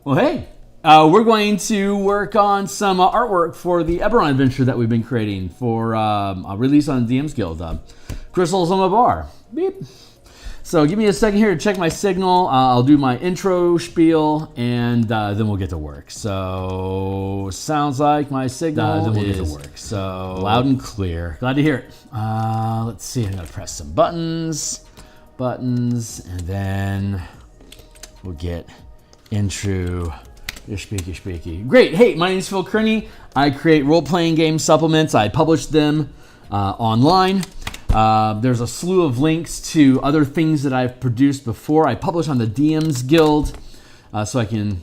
Well, hey, we're going to work on some artwork for the Eberron adventure that we've been creating for a release on DMsGuild. Crystals on my bar. Beep. So give me a second here to check my signal. I'll do my intro spiel, and then we'll get to work. So sounds like my signal then we'll is get to work. So loud and clear. Glad to hear it. Let's see. I'm gonna press some buttons, and then we'll get intro. Speaky. Great. Hey, my name is Theurgy. I create role-playing game supplements. I publish them online. There's a slew of links to other things that I've produced before. I publish on the DMsGuild, so I can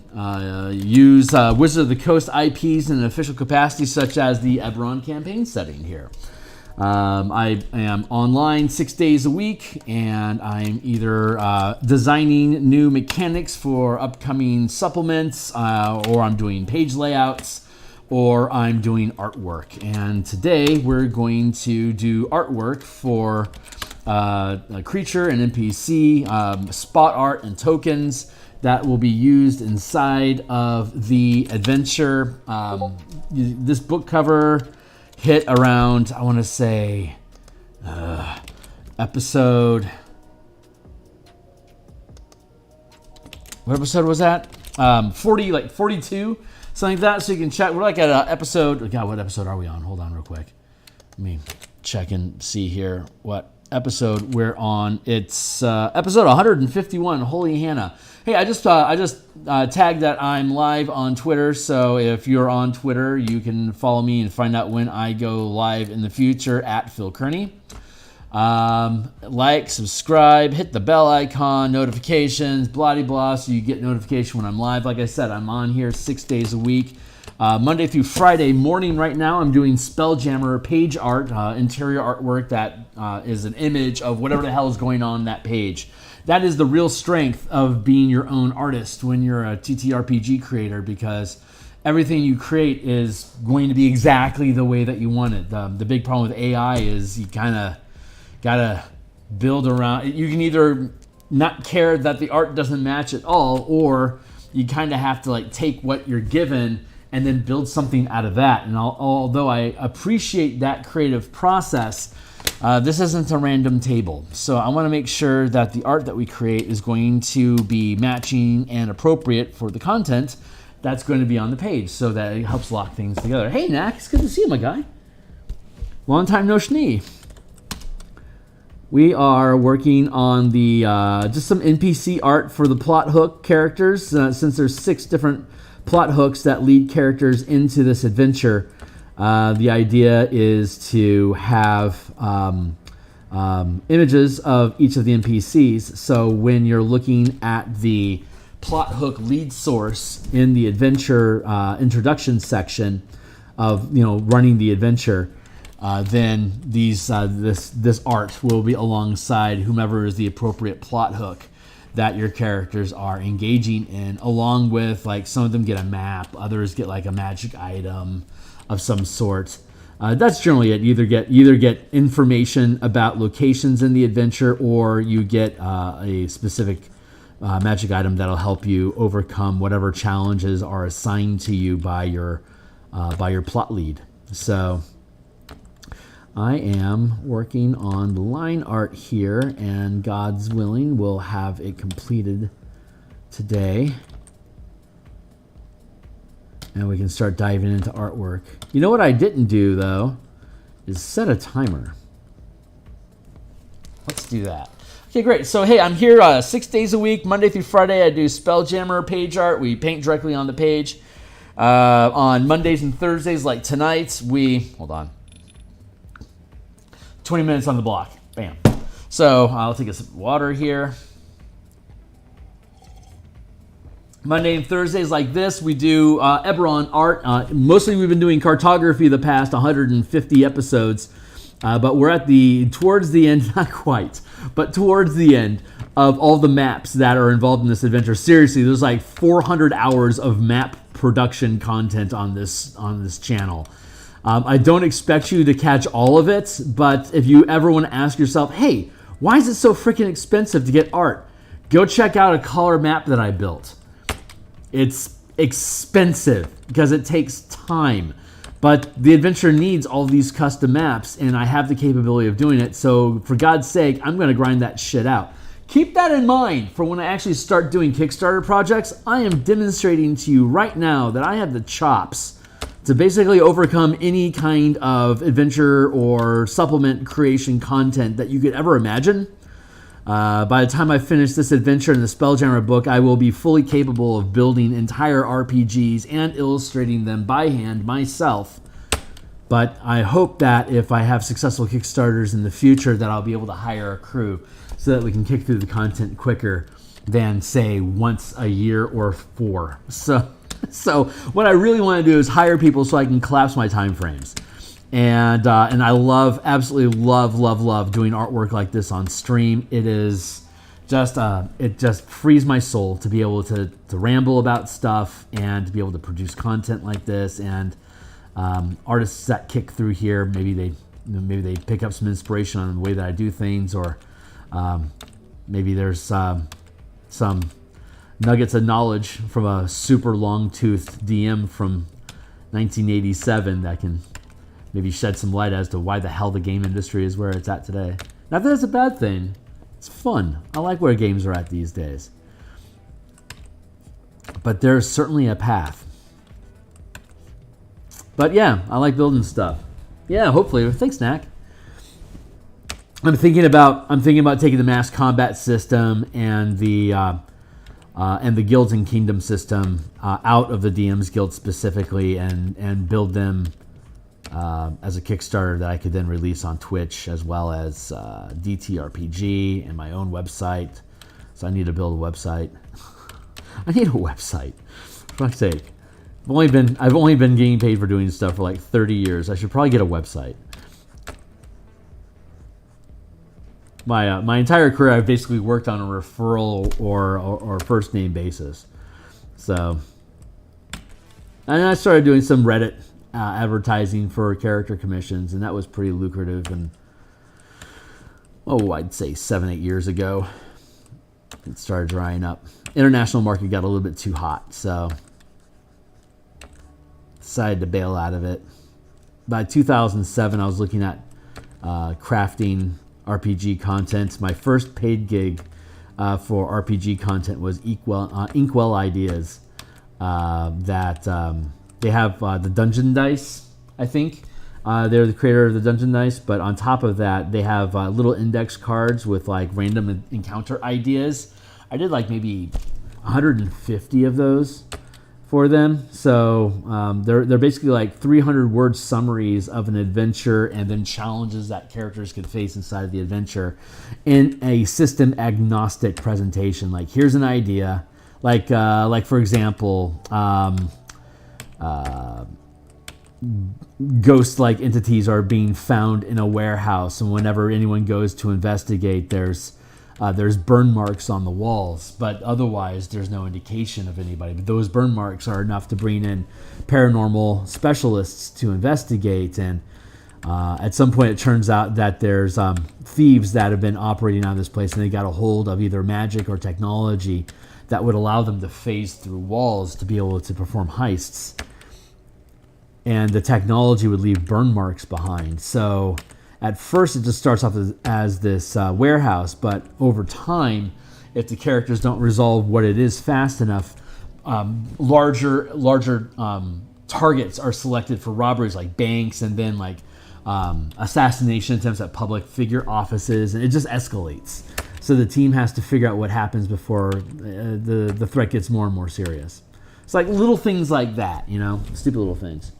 use Wizard of the Coast IPs in an official capacity, such as the Eberron campaign setting here. I am online 6 days a week, and I'm either designing new mechanics for upcoming supplements, or I'm doing page layouts, or I'm doing artwork. And today we're going to do artwork for a creature, an NPC, spot art and tokens that will be used inside of the adventure. This book cover hit around, I want to say, episode... What episode was that? 42, something like that. So you can check. We're like at episode... God, what episode are we on? Hold on real quick. Let me check and see here what episode we're on. It's episode 151, Holy Hannah. Hey, I just tagged that I'm live on Twitter, so if you're on Twitter, you can follow me and find out when I go live in the future at Theurgy. Like, subscribe, hit the bell icon, notifications, blah blah, so you get notification when I'm live. Like I said, I'm on here 6 days a week, Monday through Friday morning. Right now, I'm doing Spelljammer page art, interior artwork that is an image of whatever the hell is going on that page. That is the real strength of being your own artist when you're a TTRPG creator, because everything you create is going to be exactly the way that you want it. The big problem with AI is you kind of gotta build around. You can either not care that the art doesn't match at all, or you kind of have to like take what you're given and then build something out of that. And although I appreciate that creative process, this isn't a random table. So I want to make sure that the art that we create is going to be matching and appropriate for the content that's going to be on the page, so that it helps lock things together. Hey, Knack, it's good to see you, my guy. Long time no schnee. We are working on the just some NPC art for the plot hook characters, since there's 6 different plot hooks that lead characters into this adventure. The idea is to have images of each of the NPCs. So when you're looking at the plot hook lead source in the adventure introduction section of running the adventure, then this art will be alongside whomever is the appropriate plot hook that your characters are engaging in, along with, like, some of them get a map, others get like a magic item of some sort. That's generally it. You either get information about locations in the adventure, or you get a specific magic item that'll help you overcome whatever challenges are assigned to you by your plot lead. So I am working on the line art here, and God's willing, we'll have it completed today. And we can start diving into artwork. You know what I didn't do, though, is set a timer. Let's do that. Okay, great. So, hey, I'm here 6 days a week, Monday through Friday. I do Spelljammer page art. We paint directly on the page. On Mondays and Thursdays, like tonight, hold on. 20 minutes on the block. Bam. So I'll take a sip of water here. Monday and Thursdays like this, we do Eberron art. Mostly we've been doing cartography the past 150 episodes, but we're at towards the end, not quite, but towards the end of all the maps that are involved in this adventure. Seriously, there's like 400 hours of map production content on this channel. I don't expect you to catch all of it, but if you ever want to ask yourself, hey, why is it so freaking expensive to get art? Go check out a color map that I built. It's expensive because it takes time. But the adventure needs all these custom maps, and I have the capability of doing it. So for God's sake, I'm going to grind that shit out. Keep that in mind for when I actually start doing Kickstarter projects. I am demonstrating to you right now that I have the chops to basically overcome any kind of adventure or supplement creation content that you could ever imagine. By the time I finish this adventure in the Spelljammer book, I will be fully capable of building entire RPGs and illustrating them by hand myself. But I hope that if I have successful Kickstarters in the future, that I'll be able to hire a crew so that we can kick through the content quicker than, say, once a year or 4. So what I really want to do is hire people so I can collapse my time frames. And I absolutely love doing artwork like this on stream. It is just, it just frees my soul to be able to ramble about stuff and to be able to produce content like this. And artists that kick through here, maybe they pick up some inspiration on the way that I do things, or maybe there's some nuggets of knowledge from a super long-toothed DM from 1987 that can maybe shed some light as to why the hell the game industry is where it's at today. Not that it's a bad thing. It's fun. I like where games are at these days. But there's certainly a path. But yeah, I like building stuff. Yeah, hopefully. Thanks, Knack. I'm thinking about taking the mass combat system and the Guilds and Kingdom system out of the DMsGuild specifically and build them as a Kickstarter that I could then release on Twitch, as well as DTRPG and my own website. So I need to build a website. I need a website. For fuck's sake. I've only been getting paid for doing stuff for like 30 years. I should probably get a website. My entire career, I've basically worked on a referral or first name basis. So, and I started doing some Reddit advertising for character commissions, and that was pretty lucrative. And I'd say 7-8 years ago, it started drying up. International market got a little bit too hot, so decided to bail out of it. By 2007, I was looking at crafting RPG content. My first paid gig for RPG content was Inkwell Ideas. They have the Dungeon Dice, I think. They're the creator of the Dungeon Dice, but on top of that, they have little index cards with like random encounter ideas. I did like maybe 150 of those for them. So they're basically like 300-word summaries of an adventure and then challenges that characters could face inside of the adventure in a system agnostic presentation. Like, here's an idea. Like for example, ghost-like entities are being found in a warehouse, and whenever anyone goes to investigate, there's burn marks on the walls, but otherwise there's no indication of anybody. But those burn marks are enough to bring in paranormal specialists to investigate. And at some point, it turns out that there's thieves that have been operating on this place, and they got a hold of either magic or technology that would allow them to phase through walls to be able to perform heists. And the technology would leave burn marks behind. So at first, it just starts off as this warehouse, but over time, if the characters don't resolve what it is fast enough, larger targets are selected for robberies, like banks, and then like assassination attempts at public figure offices, and it just escalates. So the team has to figure out what happens before the threat gets more and more serious. It's like little things like that, stupid little things.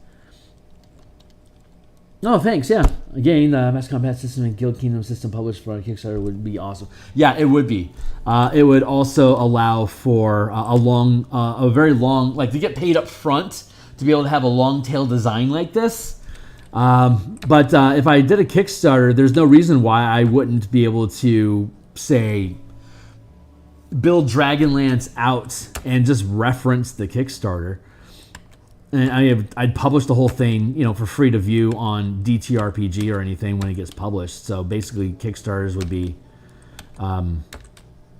Oh, thanks. Yeah. Again, the Mass Combat System and Guild Kingdom system published for a Kickstarter would be awesome. Yeah, it would be. It would also allow for a very long, like to get paid up front to be able to have a long tail design like this. But if I did a Kickstarter, there's no reason why I wouldn't be able to, say, build Dragonlance out and just reference the Kickstarter. And I'd publish the whole thing, for free to view on DTRPG or anything when it gets published. So basically, Kickstarters would be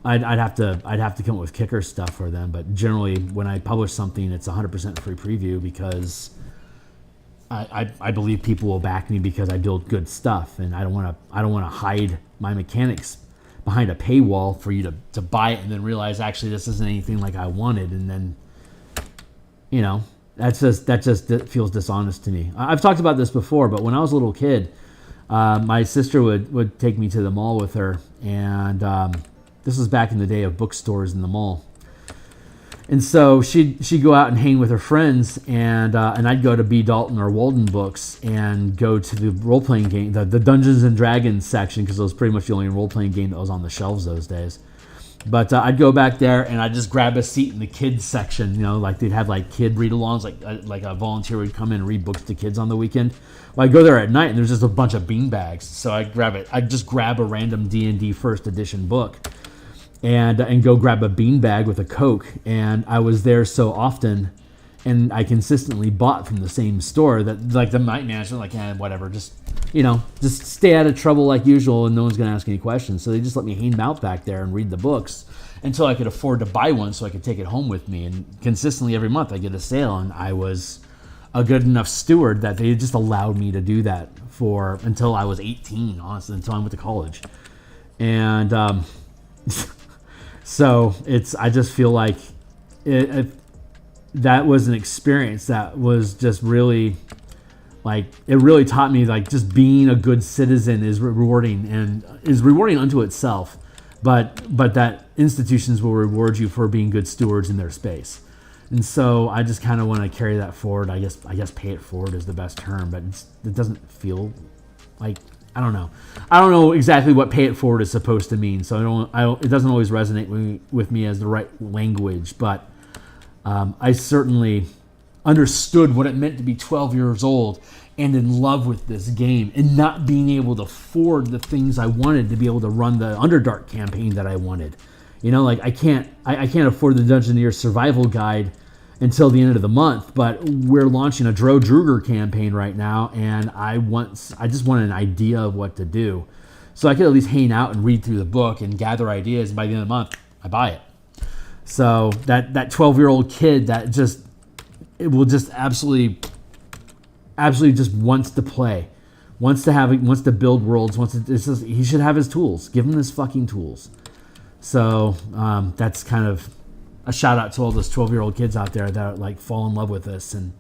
I'd have to come up with kicker stuff for them. But generally, when I publish something, it's 100% free preview because I believe people will back me because I build good stuff, and I don't want to hide my mechanics behind a paywall for you to buy it and then realize actually this isn't anything like I wanted, and then that feels dishonest to me. I've talked about this before, but when I was a little kid, my sister would take me to the mall with her, and this was back in the day of bookstores in the mall. And so she'd go out and hang with her friends, and I'd go to B. Dalton or Walden Books and go to the role-playing game, the Dungeons and Dragons section, because it was pretty much the only role-playing game that was on the shelves those days. But I'd go back there and I'd just grab a seat in the kids section. Like they'd have like kid read-alongs, like a volunteer would come in and read books to kids on the weekend. Well, I'd go there at night and there's just a bunch of beanbags. So I'd just grab a random D&D first edition book and go grab a beanbag with a Coke. And I was there so often, and I consistently bought from the same store that like the night manager whatever, just stay out of trouble like usual, and no one's gonna ask any questions. So they just let me hang out back there and read the books until I could afford to buy one so I could take it home with me. And consistently every month I get a sale, and I was a good enough steward that they just allowed me to do that until I was 18, honestly, until I went to college. And so I just feel like that was an experience that was just really, like, it really taught me, like, just being a good citizen is rewarding unto itself, but that institutions will reward you for being good stewards in their space. And so I just kind of want to carry that forward. I guess pay it forward is the best term, but it doesn't feel like, I don't know exactly what pay it forward is supposed to mean. So it doesn't always resonate with me as the right language, but I certainly understood what it meant to be 12 years old and in love with this game and not being able to afford the things I wanted to be able to run the Underdark campaign that I wanted. Like I can't afford the Dungeoneer survival guide until the end of the month, but we're launching a Dro Druger campaign right now, and I just want an idea of what to do. So I could at least hang out and read through the book and gather ideas, and by the end of the month, I buy it. So that 12-year-old kid it will just absolutely just wants to play, wants to build worlds, he should have his tools. Give him his fucking tools. So that's kind of a shout out to all those 12-year-old kids out there that like fall in love with this. And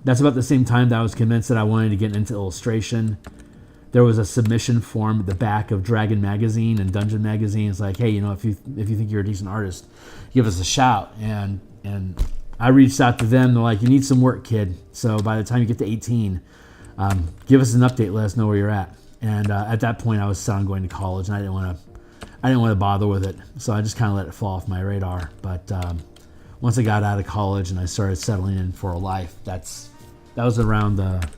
that's about the same time that I was convinced that I wanted to get into illustration. There was a submission form at the back of Dragon Magazine and Dungeon Magazine. It's like, hey, if you think you're a decent artist, give us a shout. And I reached out to them. They're like, you need some work, kid. So by the time you get to 18, give us an update. Let us know where you're at. And at that point, I was set on going to college, and I didn't want to bother with it. So I just kind of let it fall off my radar. But once I got out of college and I started settling in for a life, that was around the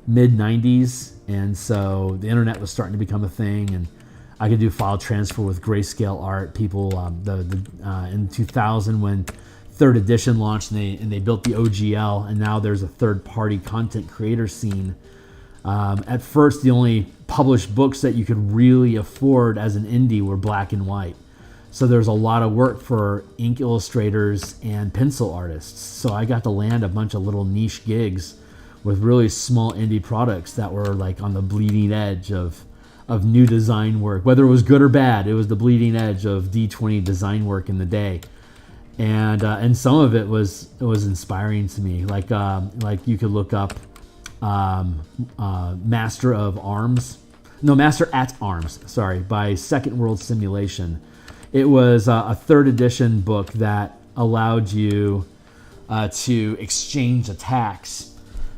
mid-90s. And so the internet was starting to become a thing, and I could do file transfer with grayscale art. People, in 2000 when 3rd edition launched and they built the OGL, and now there's a third-party content creator scene. At first, the only published books that you could really afford as an indie were black and white. So there's a lot of work for ink illustrators and pencil artists. So I got to land a bunch of little niche gigs with really small indie products that were like on the bleeding edge of new design work. Whether it was good or bad, it was the bleeding edge of D20 design work in the day. And some of it was inspiring to me. Like you could look up Master at Arms, by Second World Simulation. It was a 3rd edition book that allowed you to exchange attacks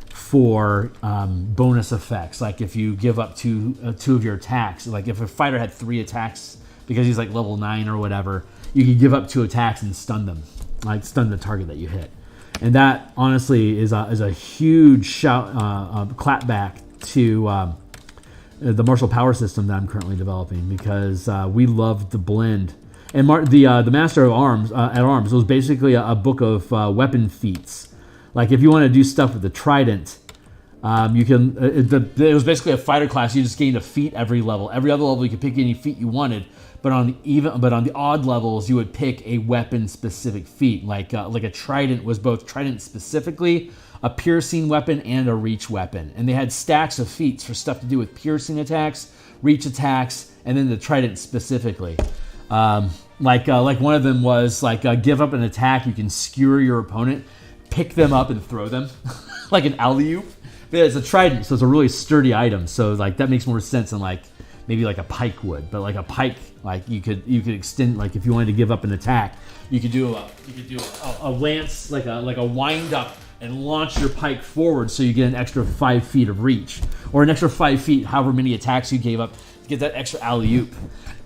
for bonus effects. Like if you give up two of your attacks, like if a fighter had 3 attacks because he's like level 9 or whatever, you could give up 2 attacks and stun them, like stun the target that you hit. And that honestly is a huge clap back to the martial power system that I'm currently developing, because we loved the blend. And the Master of Arms at Arms was basically a book of weapon feats. Like if you want to do stuff with the trident, you can. It was basically a fighter class. You just gained a feat every level. Every other level you could pick any feat you wanted, but on the odd levels, you would pick a weapon-specific feat. Like a trident was both trident specifically, a piercing weapon, and a reach weapon. And they had stacks of feats for stuff to do with piercing attacks, reach attacks, and then the trident specifically. Like one of them was give up an attack, you can skewer your opponent, pick them up and throw them like an alley-oop. But it's a trident, so it's a really sturdy item. So like that makes more sense than maybe like a pike would. But like a pike, like you could extend, like if you wanted to give up an attack, you could do a lance, like a wind up and launch your pike forward, so you get an extra 5 feet of reach, or an extra 5 feet, however many attacks you gave up to get that extra alley-oop.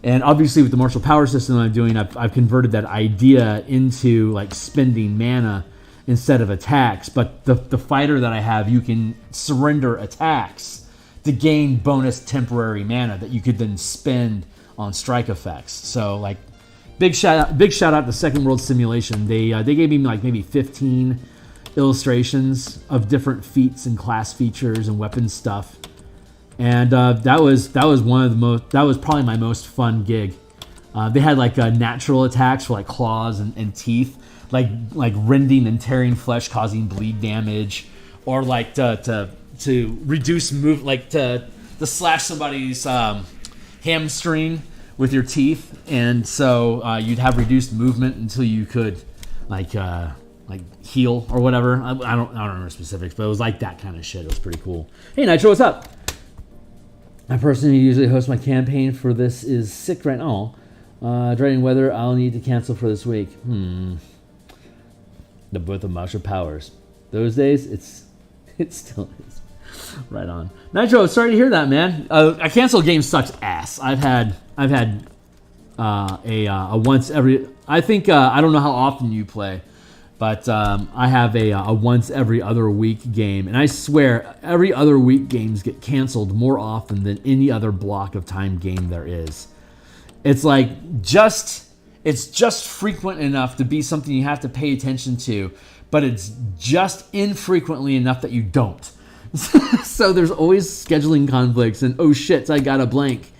And obviously with the martial power system I'm doing, I've converted that idea into like spending mana instead of attacks. But the fighter that I have, you can surrender attacks to gain bonus temporary mana that you could then spend on strike effects. So like big shout out to Second World Simulation. They gave me like maybe 15 illustrations of different feats and class features and weapon stuff. And that was probably my most fun gig. They had like natural attacks for like claws and teeth, like rending and tearing flesh, causing bleed damage, or like to reduce move, like to slash somebody's hamstring with your teeth, and so you'd have reduced movement until you could like heal or whatever. I don't remember specifics, but it was like that kind of shit. It was pretty cool. Hey Nitro, what's up? My person who usually hosts my campaign for this is sick right now. Dreading whether I'll need to cancel for this week. The birth of martial powers. Those days, it still is. Right on. Nitro, sorry to hear that, man. A canceled game sucks ass. I've had a once every. I think I don't know how often you play, but I have a once every other week game, and I swear every other week games get canceled more often than any other block of time game there is. It's like it's just frequent enough to be something you have to pay attention to, but it's just infrequently enough that you don't. So there's always scheduling conflicts, and oh shit, I got a blank.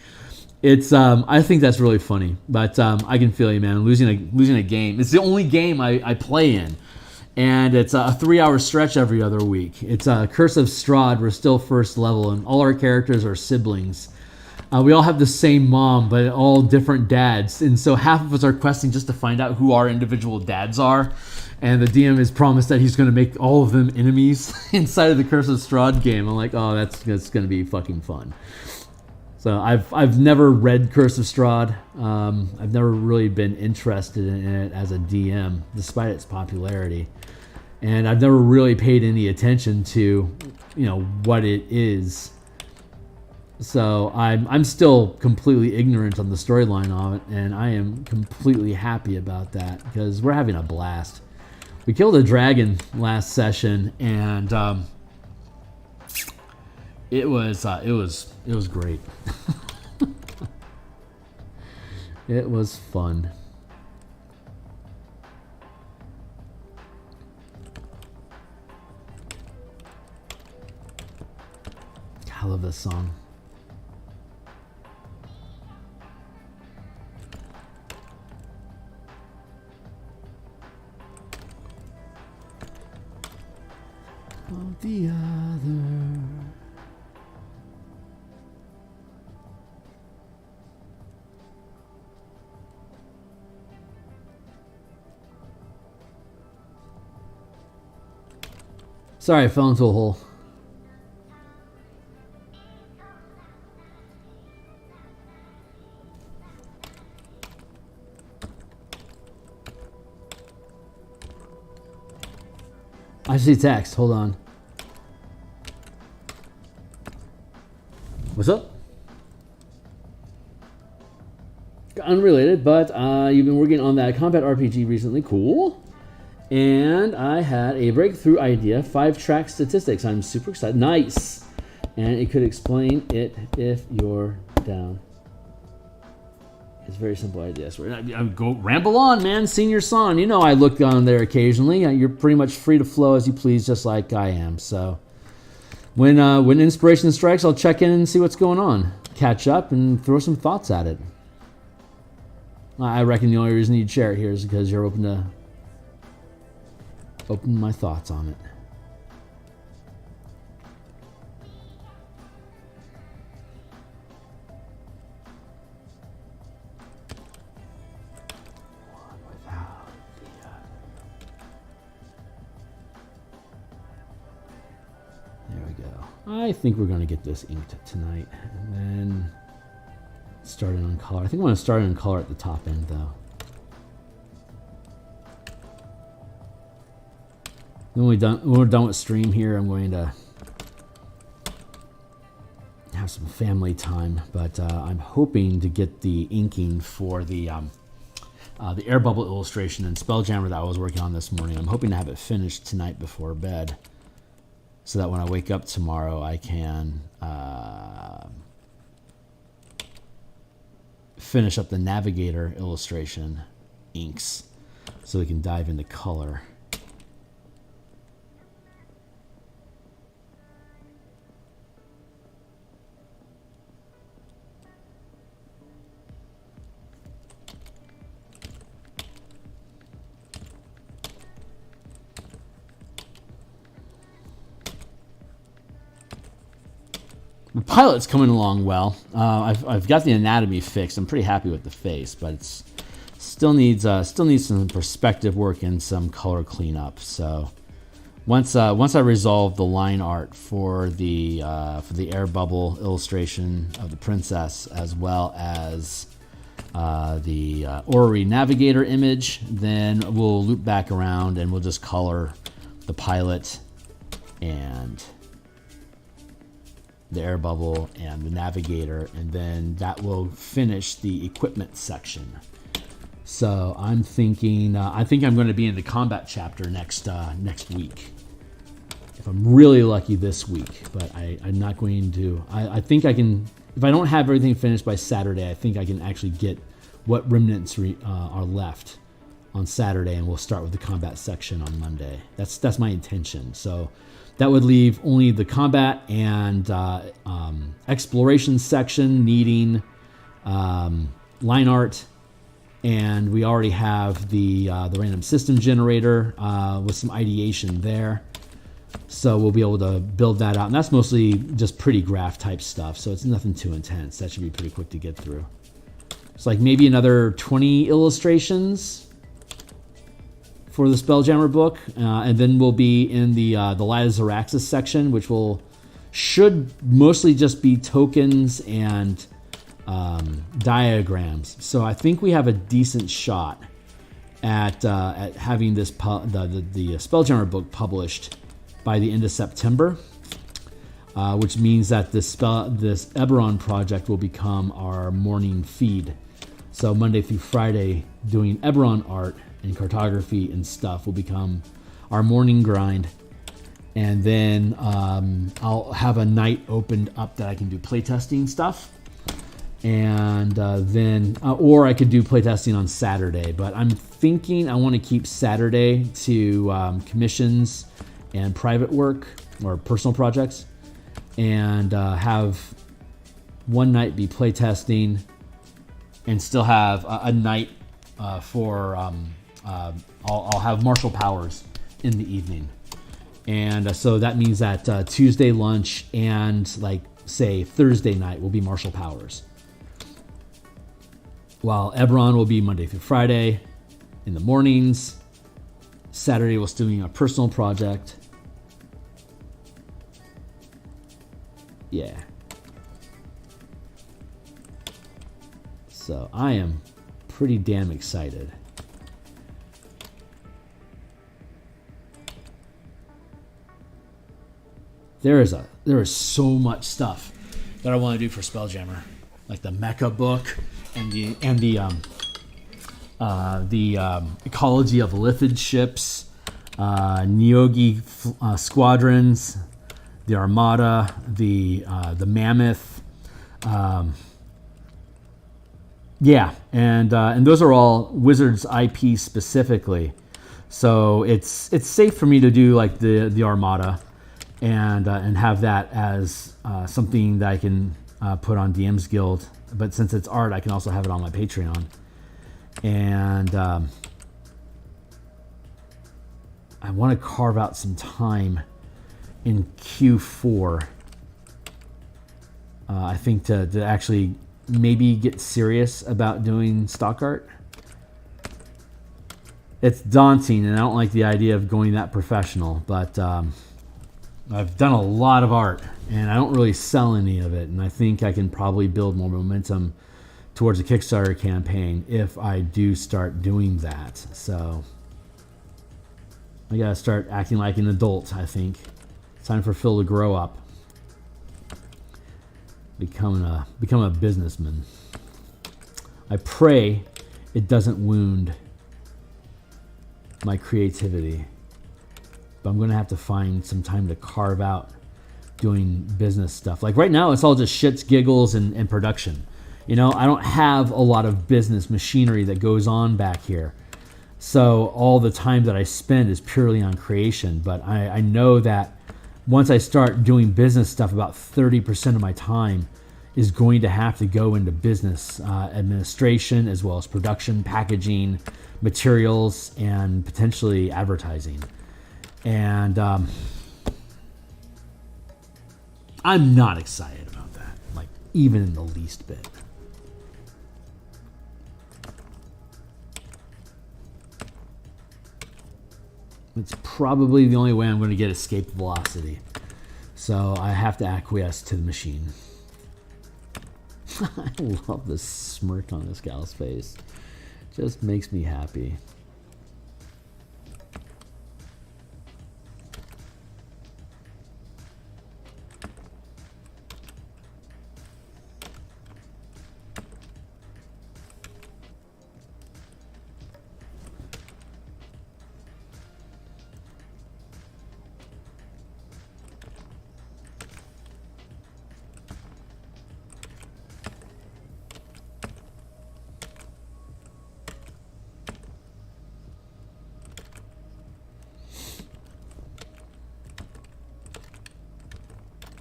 It's I think that's really funny, but I can feel you, man. Losing a game. It's the only game I play in, and it's a 3-hour stretch every other week. It's Curse of Strahd. We're still first level, and all our characters are siblings. We all have the same mom, but all different dads, and so half of us are questing just to find out who our individual dads are. And the DM has promised that he's going to make all of them enemies inside of the Curse of Strahd game. I'm like, oh, that's going to be fucking fun. So I've never read Curse of Strahd. I've never really been interested in it as a DM, despite its popularity. And I've never really paid any attention to, what it is. So I'm still completely ignorant on the storyline of it, and I am completely happy about that because we're having a blast. We killed a dragon last session, and it was great. It was fun. I love this song. Of the other. Sorry, I fell into a hole. I see text. Hold on. What's up? Unrelated, but you've been working on that combat RPG recently. Cool. And I had a breakthrough idea, 5-track statistics. I'm super excited. Nice. And it could explain it if you're down. It's a very simple idea. So I go ramble on, man. Senior Son. I look on there occasionally. You're pretty much free to flow as you please, just like I am. So when inspiration strikes, I'll check in and see what's going on. Catch up and throw some thoughts at it. I reckon the only reason you'd share it here is because you're open my thoughts on it. There we go. I think we're going to get this inked tonight, and then starting on color. I think I want to start on color at the top end, though. When we're done with stream here, I'm going to have some family time, but I'm hoping to get the inking for the air bubble illustration and Spelljammer that I was working on this morning. I'm hoping to have it finished tonight before bed, so that when I wake up tomorrow, I can finish up the Navigator illustration inks, so we can dive into color. The pilot's coming along well. I've got the anatomy fixed. I'm pretty happy with the face, but it's still needs some perspective work and some color cleanup. So once I resolve the line art for the air bubble illustration of the princess, as well as the Orrery Navigator image, then we'll loop back around and we'll just color the pilot and the air bubble and the Navigator, and then that will finish the equipment section. So I'm thinking, I think I'm going to be in the combat chapter next week, if I'm really lucky this week. But I'm not going to. I think I can. If I don't have everything finished by Saturday, I think I can actually get what remnants are left on Saturday, and we'll start with the combat section on Monday. That's my intention. So that would leave only the combat and exploration section needing line art, and we already have the random system generator with some ideation there. So we'll be able to build that out, and that's mostly just pretty graph type stuff, so it's nothing too intense. That should be pretty quick to get through. It's like maybe another 20 illustrations for the Spelljammer book, and then we'll be in the Light of Xeraxis section, which should mostly just be tokens and diagrams. So I think we have a decent shot at having the Spelljammer book published by the end of September, which means that this Eberron project will become our morning feed. So Monday through Friday, doing Eberron art and cartography and stuff will become our morning grind. And then I'll have a night opened up that I can do playtesting stuff. And or I could do playtesting on Saturday. But I'm thinking I want to keep Saturday to commissions and private work or personal projects, and have one night be playtesting, and still have a night for I'll have martial powers in the evening. And so that means that Tuesday lunch and, like, say Thursday night will be martial powers, while Eberron will be Monday through Friday in the mornings. Saturday we'll still be a personal project. Yeah. So I am pretty damn excited. There is so much stuff that I want to do for Spelljammer, like the Mecha book and the ecology of Lithid ships, Neogi squadrons, the Armada, the Mammoth, yeah, and those are all Wizards IP specifically. So it's safe for me to do like the Armada, and have that as something that I can put on DMsGuild. But since it's art, I can also have it on my Patreon. And I want to carve out some time in Q4. I think to actually maybe get serious about doing stock art. It's daunting, and I don't like the idea of going that professional, but I've done a lot of art, and I don't really sell any of it, and I think I can probably build more momentum towards a Kickstarter campaign if I do start doing that. So I gotta start acting like an adult, I think. It's time for Phil to grow up. Become a businessman. I pray it doesn't wound my creativity, but I'm going to have to find some time to carve out doing business stuff. Like right now, it's all just shits, giggles, and production. You know, I don't have a lot of business machinery that goes on back here. So all the time that I spend is purely on creation. But I know that once I start doing business stuff, about 30% of my time is going to have to go into business administration, as well as production, packaging, materials, and potentially advertising. And I'm not excited about that, like even in the least bit. It's probably the only way I'm going to get escape velocity. So I have to acquiesce to the machine. I love the smirk on this gal's face. Just makes me happy.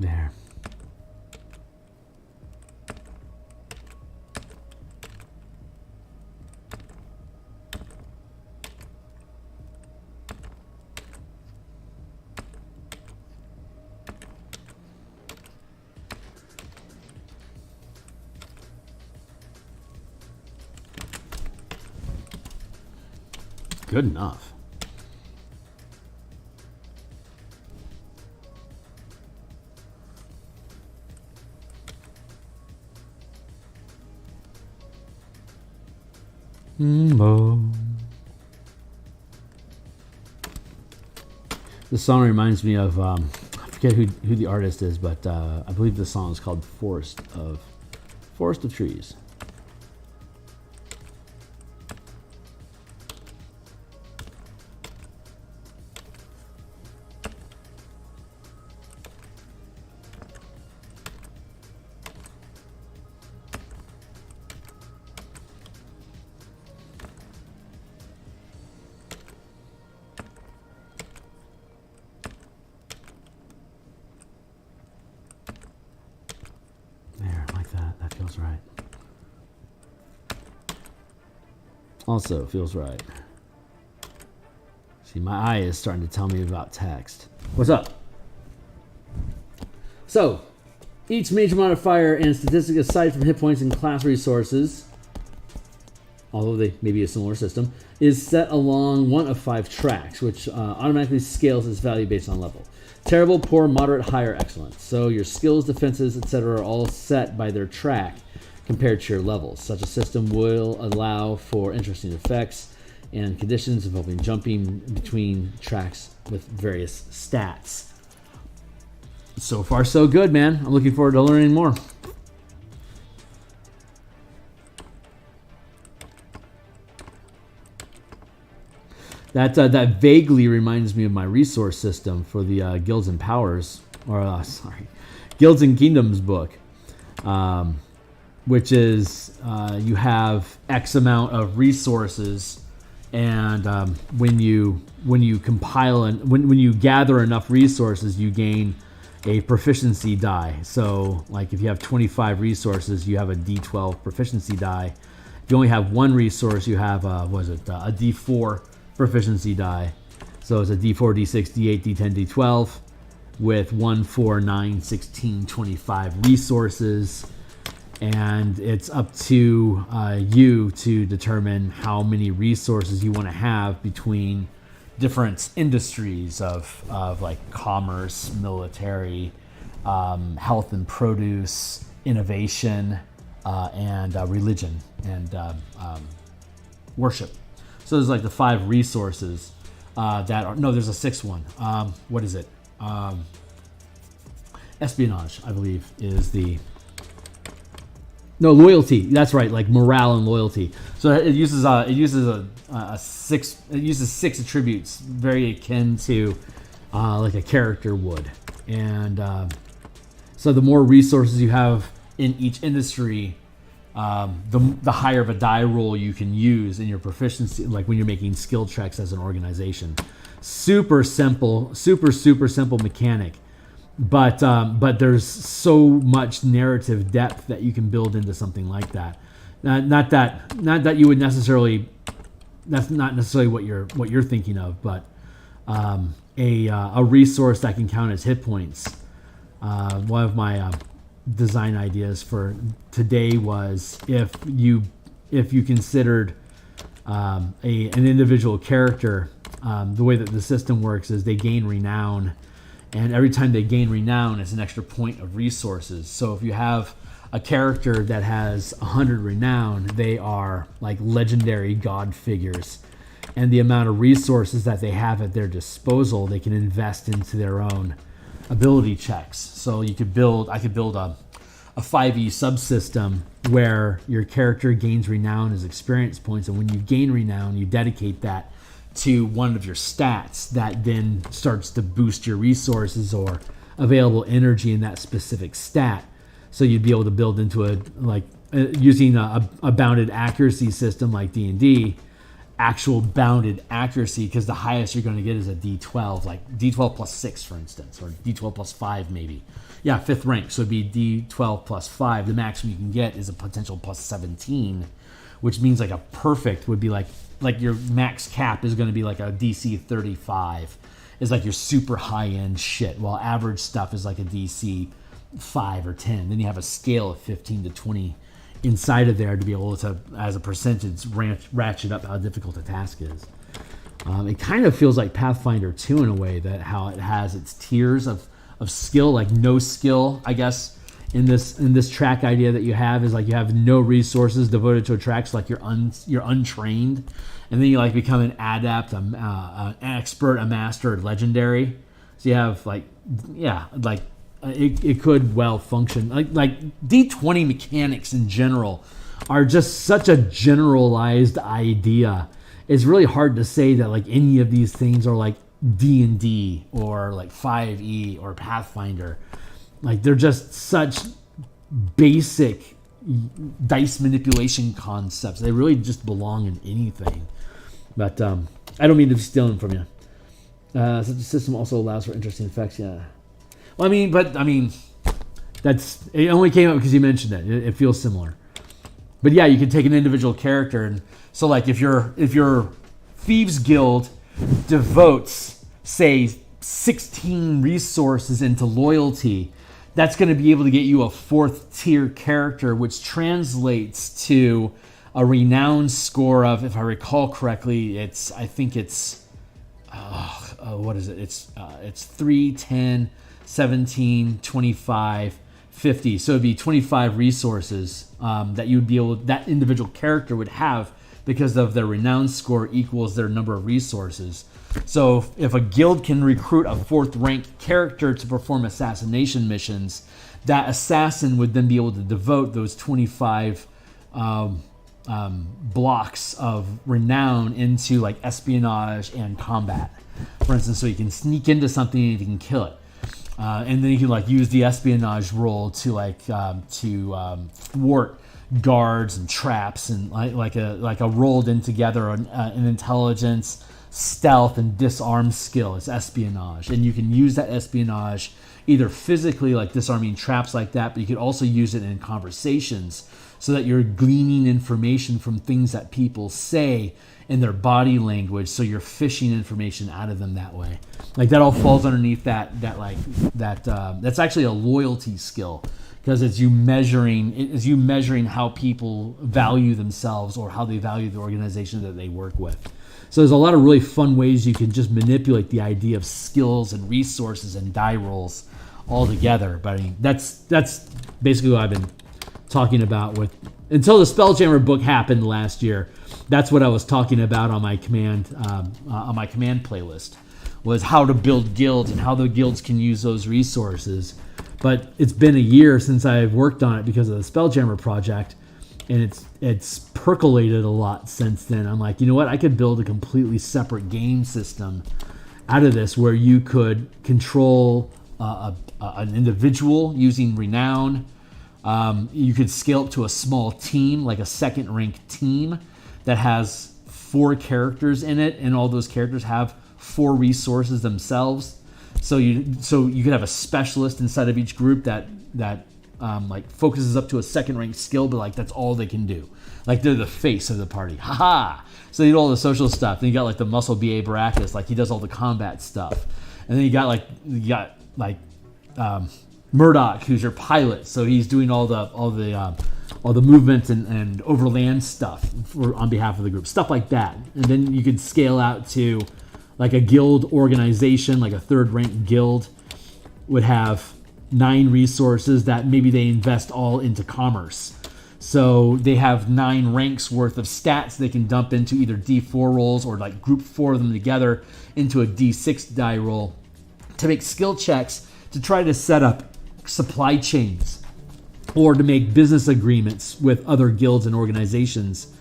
There. Good enough. This song reminds me of I forget who the artist is, but I believe the song is called Forest of Trees. Right. Also feels right. See, my eye is starting to tell me about text. What's up? So, each major modifier and statistic aside from hit points and class resources, although they may be a similar system, is set along one of 5 tracks, which automatically scales its value based on level. Terrible, poor, moderate, high, or excellent. So your skills, defenses, etc. are all set by their track compared to your levels. Such a system will allow for interesting effects and conditions involving jumping between tracks with various stats. So far, so good, man. I'm looking forward to learning more. That vaguely reminds me of my resource system for the Guilds and Powers, or Guilds and Kingdoms book, which is you have X amount of resources, and when you compile and when you gather enough resources, you gain a proficiency die. So, like if you have 25 resources, you have a D12 proficiency die. If you only have one resource, you have a D4 proficiency die. So it's a D4, D6, D8, D10, D12 with 1, 4, 9, 16, 25 resources. And it's up to you to determine how many resources you want to have between different industries of like commerce, military, health and produce, innovation, and religion and worship. So there's like the 5 resources that are, no, there's a 6th one. What is it? Espionage, I believe, is the, no, loyalty. That's right, like morale and loyalty. So it uses 6 attributes, very akin to like a character would. And so the more resources you have in each industry, the higher of a die roll you can use in your proficiency, like when you're making skill checks as an organization. Super simple, super simple mechanic. But there's so much narrative depth that you can build into something like that. Not that you would necessarily. That's not necessarily what you're thinking of, but a resource that can count as hit points. One of my design ideas for today was if you considered an individual character, the way that the system works is they gain renown. And every time they gain renown, it's an extra point of resources. So if you have a character that has 100 renown, they are like legendary god figures. And the amount of resources that they have at their disposal, they can invest into their own ability checks. So I could build a 5e subsystem where your character gains renown as experience points. And when you gain renown, you dedicate that to one of your stats that then starts to boost your resources or available energy in that specific stat. So you'd be able to build into using a bounded accuracy system like D&D, actual bounded accuracy, because the highest you're going to get is a D12, like D12 plus 6, for instance, or D12 plus 5 maybe. Yeah, 5th rank, so it'd be D12 plus 5. The maximum you can get is a potential plus 17, which means like a perfect would be like your max cap is going to be like a DC 35, is like your super high end shit, while average stuff is like a DC 5 or 10. Then you have a scale of 15 to 20 inside of there to be able to, as a percentage, ratchet up how difficult a task is. It kind of feels like Pathfinder 2 in a way, that how it has its tiers of skill, like no skill, I guess. In this track idea that you have is like you have no resources devoted to a track, so like you're untrained, and then you like become an adept, an expert, a master, a legendary. So you have it could well function like D20 mechanics in general are just such a generalized idea. It's really hard to say that like any of these things are like D&D or like 5e or Pathfinder. Like they're just such basic dice manipulation concepts. They really just belong in anything. But I don't mean to be stealing from you. Such a system also allows for interesting effects. Yeah. Well, I mean, that's it. Only came up because you mentioned it. It feels similar. But yeah, you can take an individual character, and so like if your Thieves Guild devotes, say, 16 resources into loyalty, that's going to be able to get you a 4th tier character, which translates to a renown score of, if I recall correctly, what is it? It's 3, 10, 17, 25, 50. So it'd be 25 resources that individual character would have, because of their renown score equals their number of resources. So if a guild can recruit a 4th rank character to perform assassination missions, that assassin would then be able to devote those 25 blocks of renown into like espionage and combat, for instance. So you can sneak into something and you can kill it, and then you can like use the espionage roll to thwart guards and traps, and like a rolled in together an intelligence, stealth and disarm skill. It's espionage. And you can use that espionage either physically, like disarming traps like that, but you could also use it in conversations so that you're gleaning information from things that people say in their body language, so you're fishing information out of them that way. Like that all falls underneath that's actually a loyalty skill, because it's you measuring how people value themselves or how they value the organization that they work with. So there's a lot of really fun ways you can just manipulate the idea of skills and resources and die rolls all together. But I mean, that's basically what I've been talking about with until the Spelljammer book happened last year. That's what I was talking about on my command playlist, was how to build guilds and how the guilds can use those resources. But it's been a year since I've worked on it because of the Spelljammer project, and it's percolated a lot since then. I'm like, you know what? I could build a completely separate game system out of this where you could control an individual using renown. You could scale up to a small team, like a second rank team that has 4 characters in it, and all those characters have 4 resources themselves. So you could have a specialist inside of each group that like focuses up to a second rank skill, but like that's all they can do. Like they're the face of the party. Haha! So you do all the social stuff. Then you got like the Muscle BA Baracus, like he does all the combat stuff. And then you got Murdoch, who's your pilot. So he's doing all the movement and overland stuff on behalf of the group, stuff like that. And then you could scale out to like a guild organization, like a 3rd rank guild would have 9 resources that maybe they invest all into commerce. So they have 9 ranks worth of stats they can dump into either D4 rolls or like group 4 of them together into a D6 die roll to make skill checks to try to set up supply chains or to make business agreements with other guilds and organizations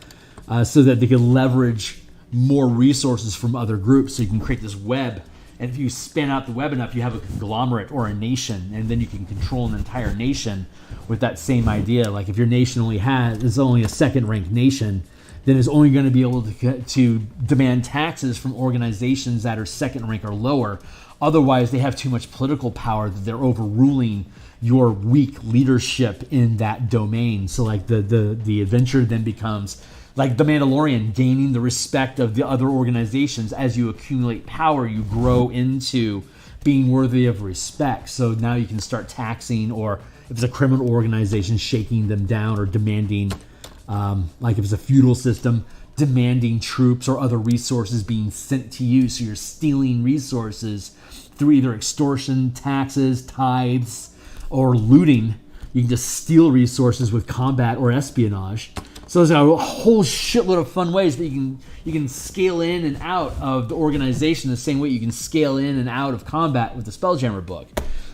so that they can leverage more resources from other groups. So you can create this web, and if you span out the web enough, you have a conglomerate or a nation, and then you can control an entire nation with that same idea. Like if your nation is only a 2nd ranked nation, then it's only going to be able to demand taxes from organizations that are 2nd rank or lower. Otherwise, they have too much political power that they're overruling your weak leadership in that domain. So like the adventure then becomes like the Mandalorian, gaining the respect of the other organizations. As you accumulate power, you grow into being worthy of respect. So now you can start taxing, or if it's a criminal organization, shaking them down or demanding, like if it's a feudal system, demanding troops or other resources being sent to you. So you're stealing resources through either extortion, taxes, tithes, or looting. You can just steal resources with combat or espionage. So there's a whole shitload of fun ways that you can scale in and out of the organization the same way you can scale in and out of combat with the Spelljammer book.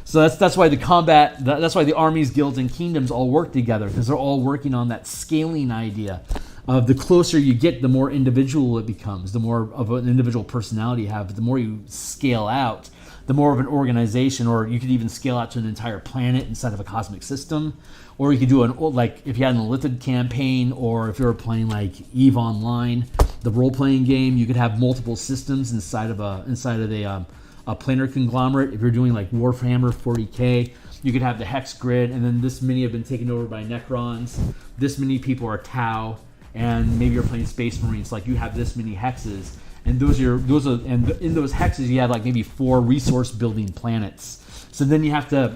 So that's why that's why the armies, guilds, and kingdoms all work together, because they're all working on that scaling idea of the closer you get, the more individual it becomes, the more of an individual personality you have. But the more you scale out, the more of an organization, or you could even scale out to an entire planet inside of a cosmic system. Or you could do like if you had an Illithid campaign, or if you were playing like EVE Online, the role-playing game, you could have multiple systems inside of a planar conglomerate. If you're doing like Warhammer 40k, you could have the hex grid, and then this many have been taken over by Necrons. This many people are Tau, and maybe you're playing Space Marines. Like you have this many hexes, and and in those hexes you have like maybe 4 resource building planets. So then you have to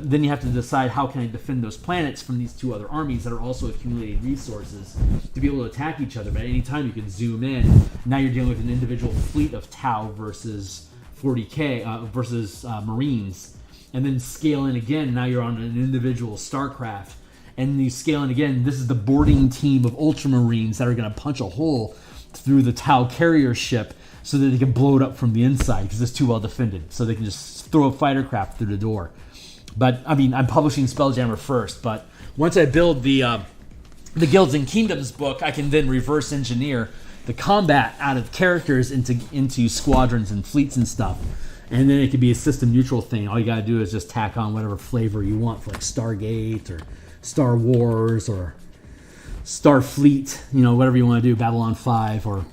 decide, how can I defend those planets from these 2 other armies that are also accumulating resources to be able to attack each other. But at any time you can zoom in. Now you're dealing with an individual fleet of Tau versus 40k versus Marines, and then scale in again. Now you're on an individual Starcraft, and you scale in again. This is the boarding team of Ultramarines that are going to punch a hole through the Tau carrier ship so that they can blow it up from the inside because it's too well defended. So they can just throw a fighter craft through the door. But I mean, I'm publishing Spelljammer first. But once I build the Guilds and Kingdoms book, I can then reverse engineer the combat out of characters into squadrons and fleets and stuff. And then it could be a system neutral thing. All you got to do is just tack on whatever flavor you want for like Stargate or Star Wars or Starfleet, whatever you want to do, Babylon 5, or,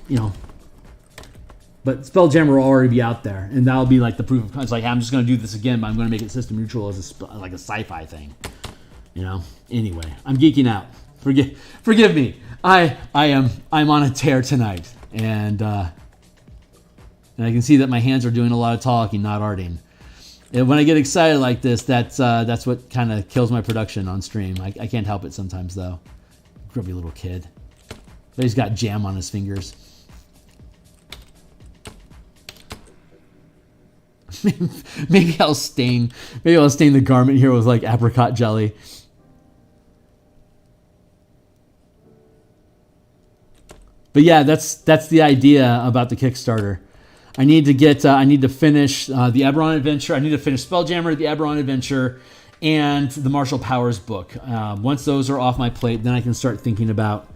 But Spelljammer will already be out there, and that'll be like the proof of concept. It's like, I'm just going to do this again, but I'm going to make it system neutral as like a sci-fi thing. You know. Anyway, I'm geeking out. Forgive me. I'm on a tear tonight, and I can see that my hands are doing a lot of talking, not arting. And when I get excited like this, that's what kind of kills my production on stream. I can't help it sometimes, though. Grubby little kid. But he's got jam on his fingers. Maybe I'll stain the garment here with like apricot jelly. But yeah, that's the idea about the Kickstarter. I need to finish the Eberron adventure. I need to finish Spelljammer, the Eberron adventure, and the Martial Powers book. Once those are off my plate, then I can start thinking about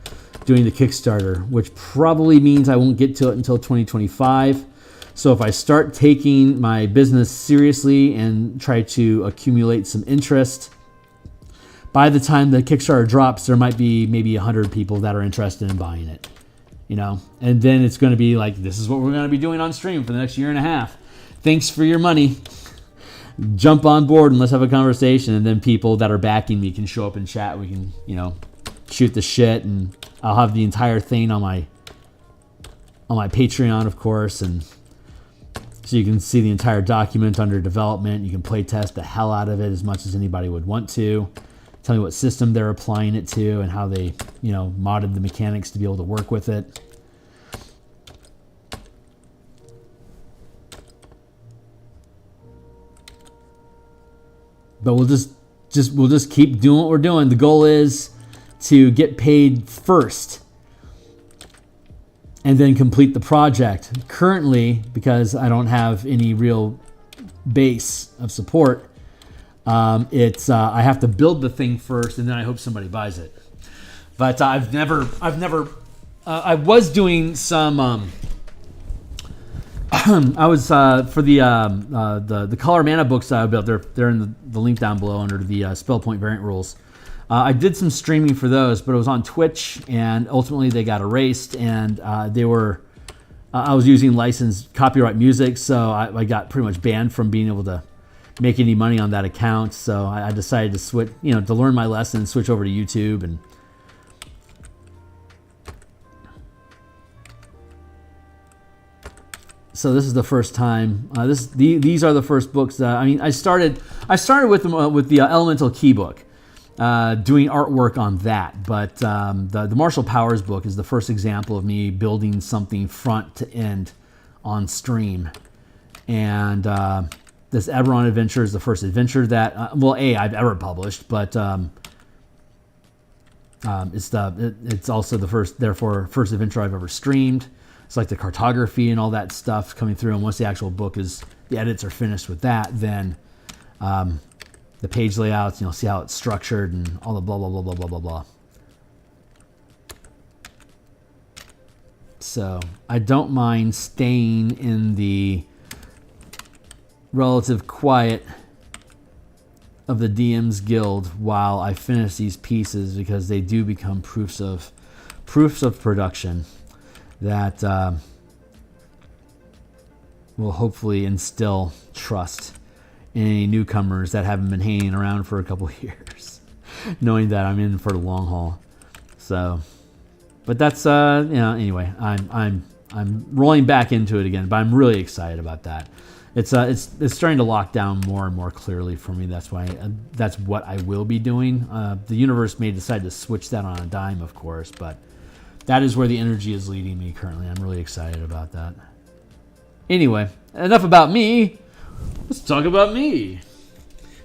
doing the Kickstarter, which probably means I won't get to it until 2025. So if I start taking my business seriously and try to accumulate some interest, by the time the Kickstarter drops, there might be maybe 100 people that are interested in buying it. You know, and then it's going to be like, this is what we're going to be doing on stream for the next year and a half. Thanks for your money. Jump on board and let's have a conversation. And then people that are backing me can show up and chat. We can, you know, shoot the shit, and I'll have the entire thing on my Patreon, of course, and so you can see the entire document under development. You can play test the hell out of it as much as anybody would want to. Tell me what system they're applying it to and how they, you know, modded the mechanics to be able to work with it. But we'll just keep doing what we're doing. The goal is to get paid first and then complete the project. Currently, because I don't have any real base of support, I have to build the thing first, and then I hope somebody buys it. But I was doing some. I was for the Color Mana books that I built. They're in the link down below under the Spell Point variant rules. I did some streaming for those, but it was on Twitch, and ultimately they got erased, and they were. I was using licensed copyright music, so I got pretty much banned from being able to make any money on that account. So I decided to switch, you know, to learn my lesson, switch over to YouTube. And so this is the first time. These are the first books that I started with them with the Elemental Key book, doing artwork on that. But the Martial Powers book is the first example of me building something front to end on stream, and this Eberron adventure is the first adventure that, I've ever published, but it's also the first adventure I've ever streamed. It's like the cartography and all that stuff coming through, and once the actual book the edits are finished with that, then the page layouts, see how it's structured and all the blah, blah, blah, blah, blah, blah, blah. So I don't mind staying in the relative quiet of the DMsGuild while I finish these pieces, because they do become proofs of production that will hopefully instill trust in any newcomers that haven't been hanging around for a couple of years, knowing that I'm in for the long haul. So, but that's anyway, I'm rolling back into it again, but I'm really excited about that. It's starting to lock down more and more clearly for me. That's why that's what I will be doing. The universe may decide to switch that on a dime, of course, but that is where the energy is leading me currently. I'm really excited about that. Anyway, enough about me. Let's talk about me.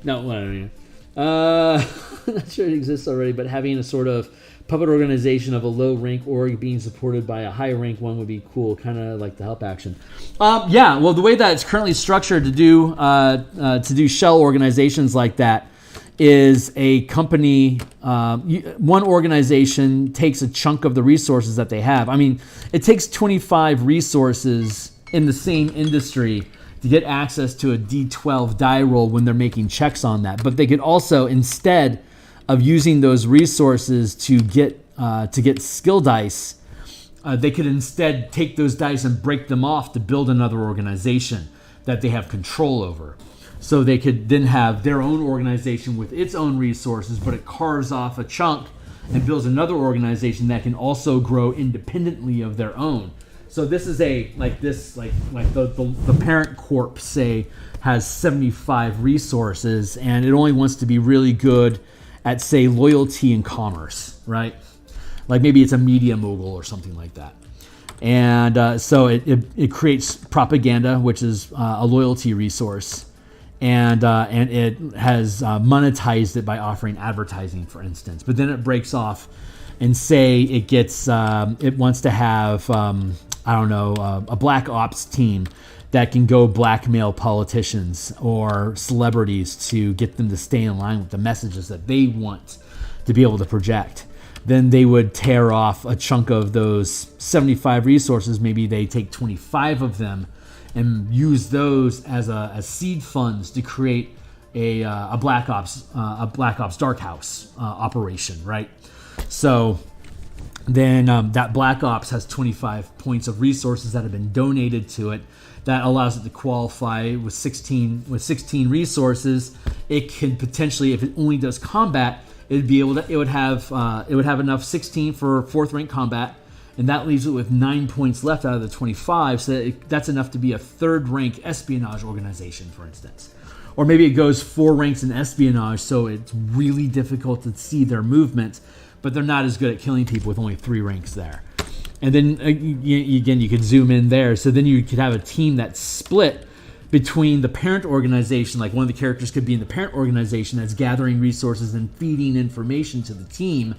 No, what I mean, I'm not sure it exists already, but having a sort of puppet organization of a low rank org being supported by a high rank one would be cool, kind of like the help action. Yeah, well, the way that it's currently structured to do shell organizations like that is a company, one organization takes a chunk of the resources that they have. I mean, it takes 25 resources in the same industry to get access to a D12 die roll when they're making checks on that. But they could also, instead of using those resources to get skill dice, they could instead take those dice and break them off to build another organization that they have control over. So they could then have their own organization with its own resources, but it carves off a chunk and builds another organization that can also grow independently of their own. So this is the parent corp, say, has 75 resources, and it only wants to be really good at, say, loyalty and commerce, right? Like maybe it's a media mogul or something like that. And so it creates propaganda, which is a loyalty resource. And it has monetized it by offering advertising, for instance. But then it breaks off and say it gets, it wants to have, a black ops team that can go blackmail politicians or celebrities to get them to stay in line with the messages that they want to be able to project. Then they would tear off a chunk of those 75 resources. Maybe they take 25 of them and use those as seed funds to create a Black Ops Dark House operation, right? So then that Black Ops has 25 points of resources that have been donated to it. That allows it to qualify with 16 resources. It can potentially, if it only does combat, it would have enough 16 for 4th rank combat. And that leaves it with 9 points left out of the 25, so that's enough to be a 3rd rank espionage organization, for instance. Or maybe it goes 4 ranks in espionage, so it's really difficult to see their movement, but they're not as good at killing people with only 3 ranks there. And then, again, you could zoom in there. So then you could have a team that's split between the parent organization, like one of the characters could be in the parent organization that's gathering resources and feeding information to the team.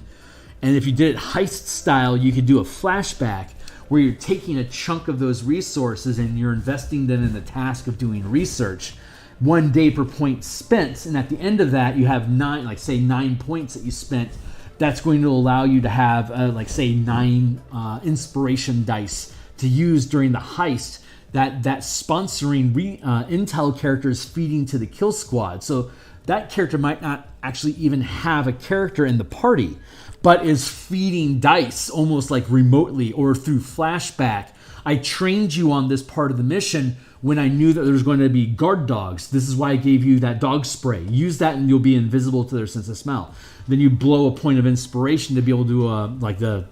And if you did it heist style, you could do a flashback where you're taking a chunk of those resources and you're investing them in the task of doing research. 1 day per point spent, and at the end of that, you have 9 points that you spent. That's going to allow you to have, 9 inspiration dice to use during the heist. That sponsoring intel characters feeding to the kill squad. So that character might not actually even have a character in the party, but is feeding dice almost like remotely or through flashback. I trained you on this part of the mission when I knew that there was going to be guard dogs. This is why I gave you that dog spray. Use that and you'll be invisible to their sense of smell. Then you blow a point of inspiration to be able to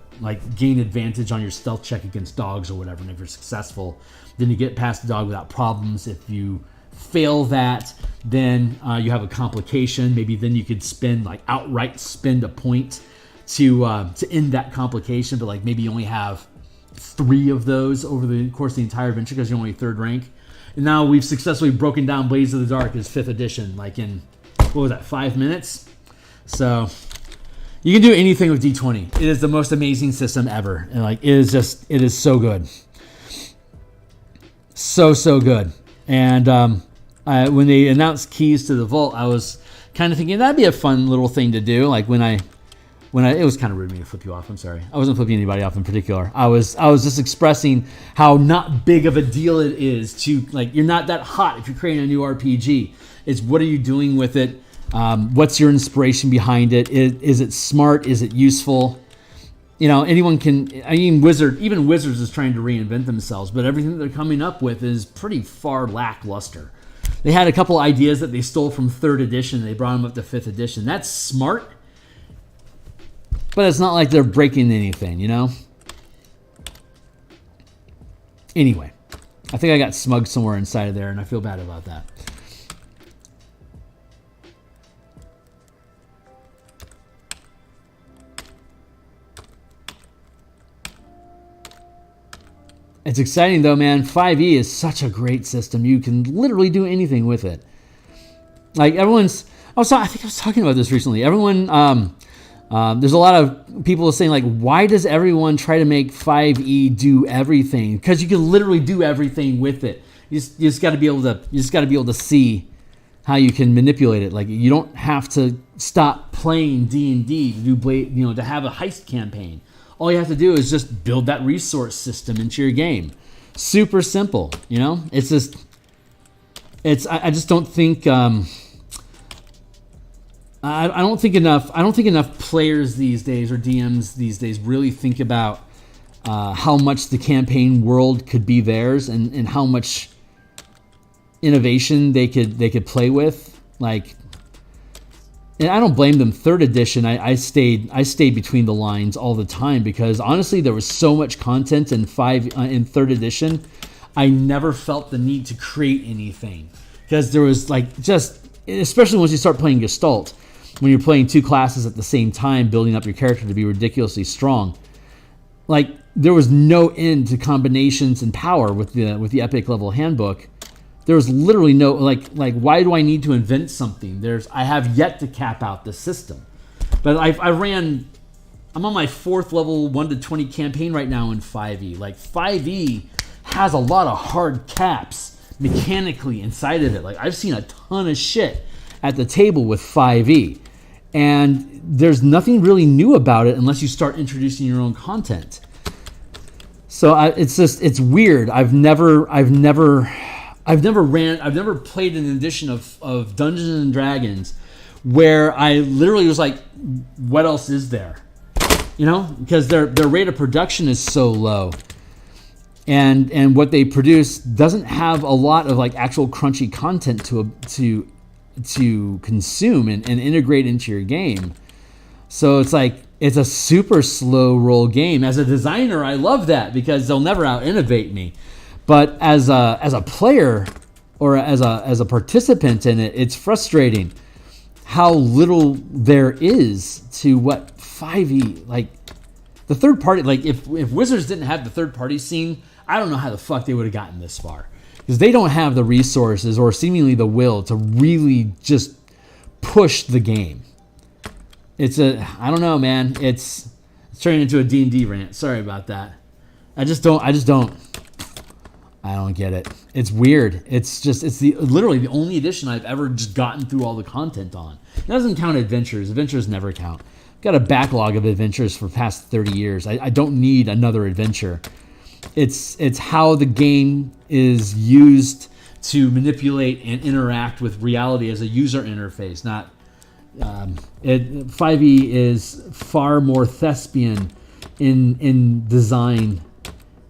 gain advantage on your stealth check against dogs or whatever. And if you're successful, then you get past the dog without problems. If you fail that, then you have a complication. Maybe then you could outright spend a point to end that complication, but maybe you only have 3 of those over the course of the entire adventure because you're only 3rd rank. And now we've successfully broken down Blades of the Dark as 5th edition, in 5 minutes? So you can do anything with D20. It is the most amazing system ever. And it is so good. So good. And when they announced keys to the vault, I was kind of thinking that'd be a fun little thing to do. It was kind of rude of me to flip you off. I'm sorry. I wasn't flipping anybody off in particular. I was just expressing how not big of a deal it is to, you're not that hot if you're creating a new RPG. It's what are you doing with it? What's your inspiration behind it? Is it smart? Is it useful? Anyone can, even Wizards is trying to reinvent themselves, but everything they're coming up with is pretty far lackluster. They had a couple ideas that they stole from 3rd edition. They brought them up to 5th edition. That's smart. But it's not like they're breaking anything, Anyway, I think I got smug somewhere inside of there, and I feel bad about that. It's exciting, though, man. 5e is such a great system. You can literally do anything with it. I think I was talking about this recently. There's a lot of people saying, why does everyone try to make 5e do everything? Because you can literally do everything with it. You just got to be able to see how you can manipulate it. You don't have to stop playing D&D to have a heist campaign. All you have to do is just build that resource system into your game. Super simple, It's just, I just don't think. I don't think enough players these days or DMs these days really think about how much the campaign world could be theirs, and how much innovation they could play with. Like, and I don't blame them. Third edition, I stayed between the lines all the time, because honestly, there was so much content in third edition. I never felt the need to create anything, because there was like, just, especially once you start playing Gestalt, when you're playing two classes at the same time, building up your character to be ridiculously strong. Like, there was no end to combinations and power with the epic level handbook. There was literally no, like why do I need to invent something? I have yet to cap out the system. But I'm on my 4th level 1 to 20 campaign right now in 5e. Like, 5e has a lot of hard caps mechanically inside of it. Like, I've seen a ton of shit at the table with 5e. And there's nothing really new about it unless you start introducing your own content. So it's weird. I've never played an edition of Dungeons and Dragons where I literally was like, what else is there? You know, because their rate of production is so low, and what they produce doesn't have a lot of like actual crunchy content to consume and integrate into your game. So it's like, it's a super slow roll game. As a designer, I love that, because they'll never out innovate me. But as a player or as a participant in it, it's frustrating how little there is to what 5e, like the third party. Like, if Wizards didn't have the third party scene, I don't know how the fuck they would have gotten this far, because they don't have the resources or seemingly the will to really just push the game. I don't know, man. It's turning into a D&D rant. Sorry about that. I don't get it. It's weird. It's literally the only edition I've ever just gotten through all the content on. It doesn't count adventures. Adventures never count. I've got a backlog of adventures for past 30 years. I don't need another adventure. It's how the game is used to manipulate and interact with reality as a user interface. Not 5e is far more thespian in design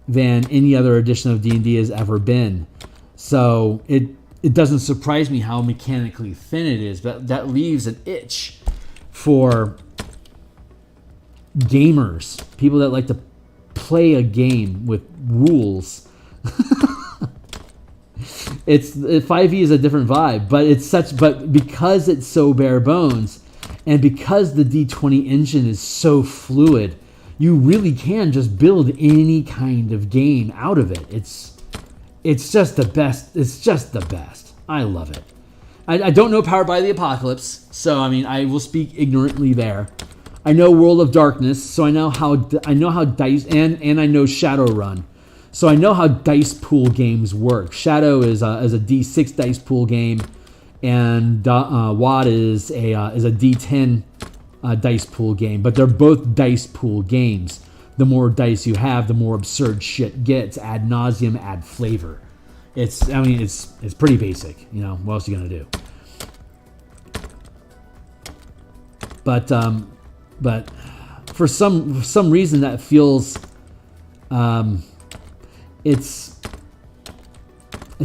than any other edition of D&D has ever been. So it doesn't surprise me how mechanically thin it is, but that leaves an itch for gamers, people that like to play a game with rules. 5e is a different vibe, but because it's so bare bones, and because the D20 engine is so fluid, you really can just build any kind of game out of it. It's just the best. It's just the best. I love it. I don't know Powered by the Apocalypse, so I mean, I will speak ignorantly there. I know World of Darkness, so I know how dice, and I know Shadowrun, so I know how dice pool games work. Shadow is a D6 dice pool game, and WoD is a D10 dice pool game, but they're both dice pool games. The more dice you have, the more absurd shit gets ad nauseum, add flavor. It's pretty basic. You know, what else are you gonna do? But for some reason that feels it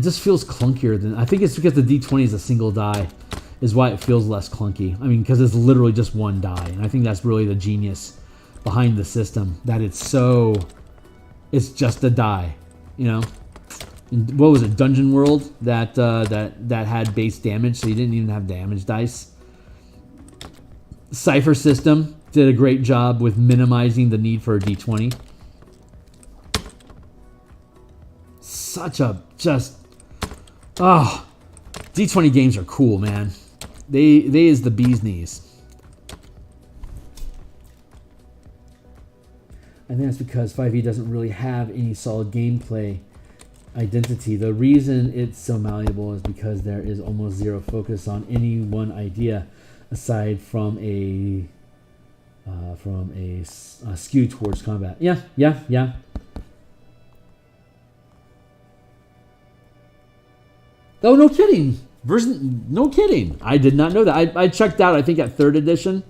just feels clunkier than, I think it's because the D20 is a single die is why it feels less clunky. I mean, because it's literally just one die, and I think that's really the genius behind the system, that it's just a die, you know. And what was it, Dungeon World, that had base damage, so you didn't even have damage dice. Cypher system did a great job with minimizing the need for a D20. D20 games are cool, man. They is the bee's knees. I think that's because 5e doesn't really have any solid gameplay identity. The reason it's so malleable is because there is almost zero focus on any one idea, aside from a skew towards combat. Yeah. Oh, no kidding. No kidding. I did not know that. I checked out, I think, at 3rd edition.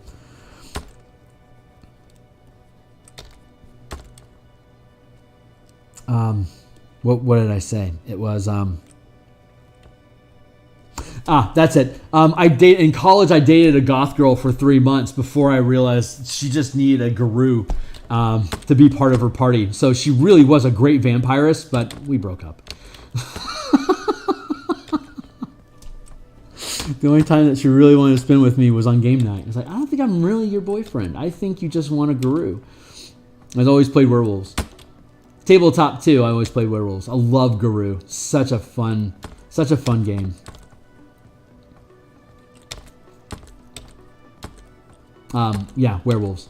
What did I say? It was that's it. In college I dated a goth girl for 3 months before I realized she just needed a guru to be part of her party. So she really was a great vampirist, but we broke up. The only time that she really wanted to spend with me was on game night. I was like, I don't think I'm really your boyfriend. I think you just want a guru. I've always played werewolves. Tabletop too, I always played werewolves. I love Guru. Such a fun game. Yeah, werewolves.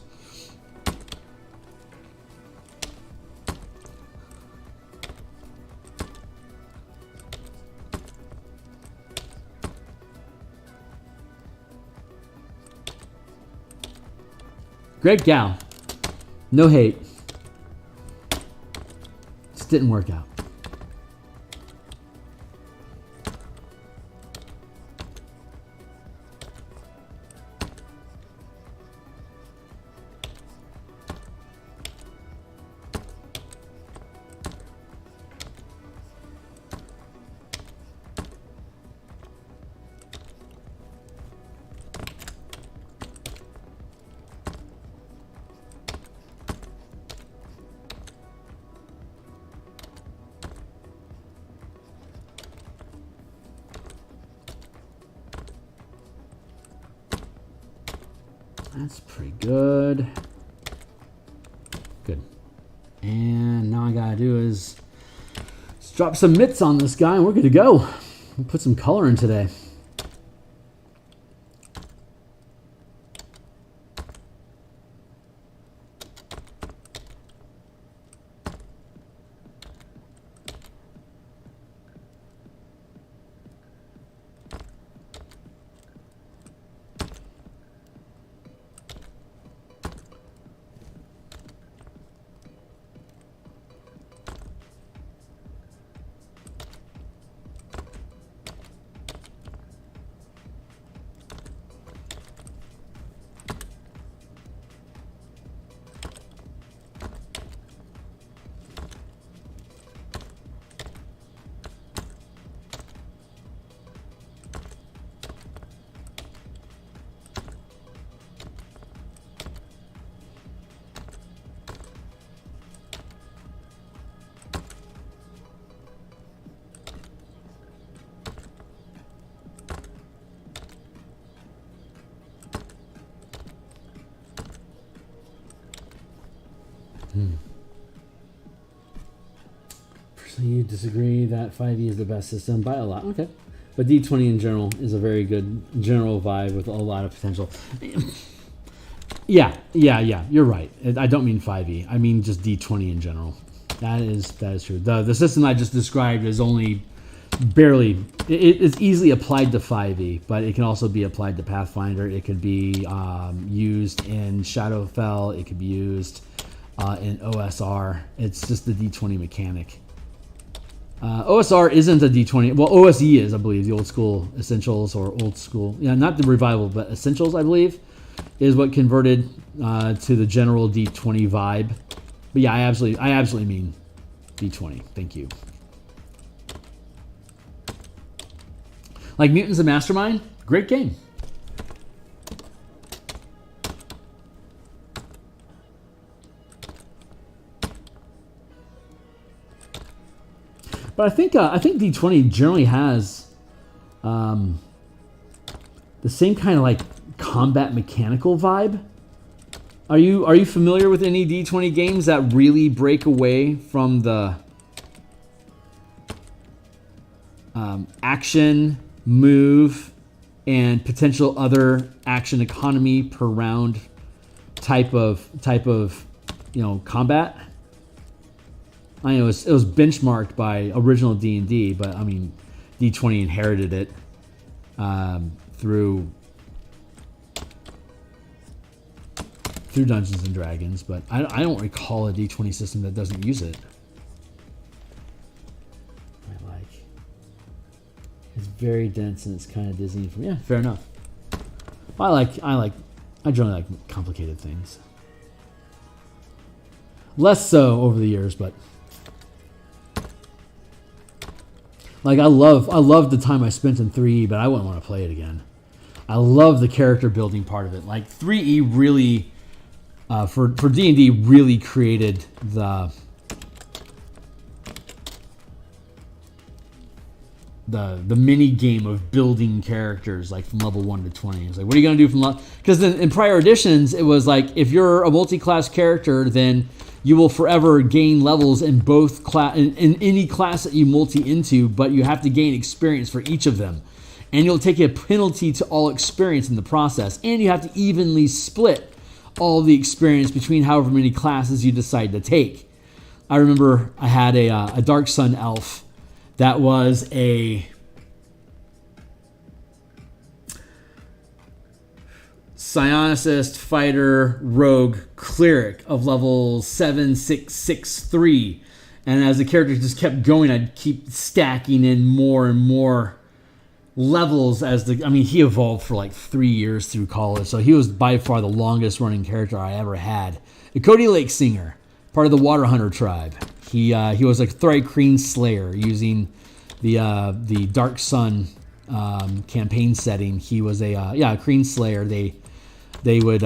Great gal. No hate. Just didn't work out. That's pretty good. Good. And now I gotta do is just drop some mitts on this guy and we're good to go. We'll put some color in today. You disagree that 5e is the best system by a lot. Okay. But D20 in general is a very good general vibe with a lot of potential. Yeah. You're right. I don't mean 5e. I mean just D20 in general. That is true. The system I just described is only barely... It's easily applied to 5e, but it can also be applied to Pathfinder. It could be used in Shadowfell. It could be used in OSR. It's just the D20 mechanic. OSR isn't a D20. Well, OSE is, I believe, the old school essentials or old school. Yeah, not the revival, but essentials, I believe, is what converted to the general D20 vibe. But yeah, I absolutely mean D20. Thank you. Like Mutants and Mastermind, great game. But I think D20 generally has the same kind of like combat mechanical vibe. Are you familiar with any D20 games that really break away from the action, move, and potential other action economy per round type of combat? I know it was benchmarked by original D&D, but I mean, D20 inherited it through Dungeons and Dragons, but I don't recall a D20 system that doesn't use it. I like. It's very dense and it's kind of Disney. Yeah, fair enough. I generally like complicated things. Less so over the years, but Like I love the time I spent in 3E, but I wouldn't want to play it again. I love the character building part of it. Like 3E really, for D&D, really created the mini game of building characters, like from level 1 to 20. It's like, what are you gonna do from level? Because then in prior editions, it was like, if you're a multi-class character, then you will forever gain levels in both in any class that you multi into, but you have to gain experience for each of them. And you'll take a penalty to all experience in the process. And you have to evenly split all the experience between however many classes you decide to take. I remember I had a Dark Sun elf that was a psionicist, fighter, rogue, cleric of level 7, 6, 6, 3. And as the character just kept going, I'd keep stacking in more and more levels he evolved for like 3 years through college. So he was by far the longest running character I ever had. The Cody Lake Singer, part of the Water Hunter tribe. He was a Thri-Kreen Slayer using the Dark Sun campaign setting. He was a Kreen Slayer. They would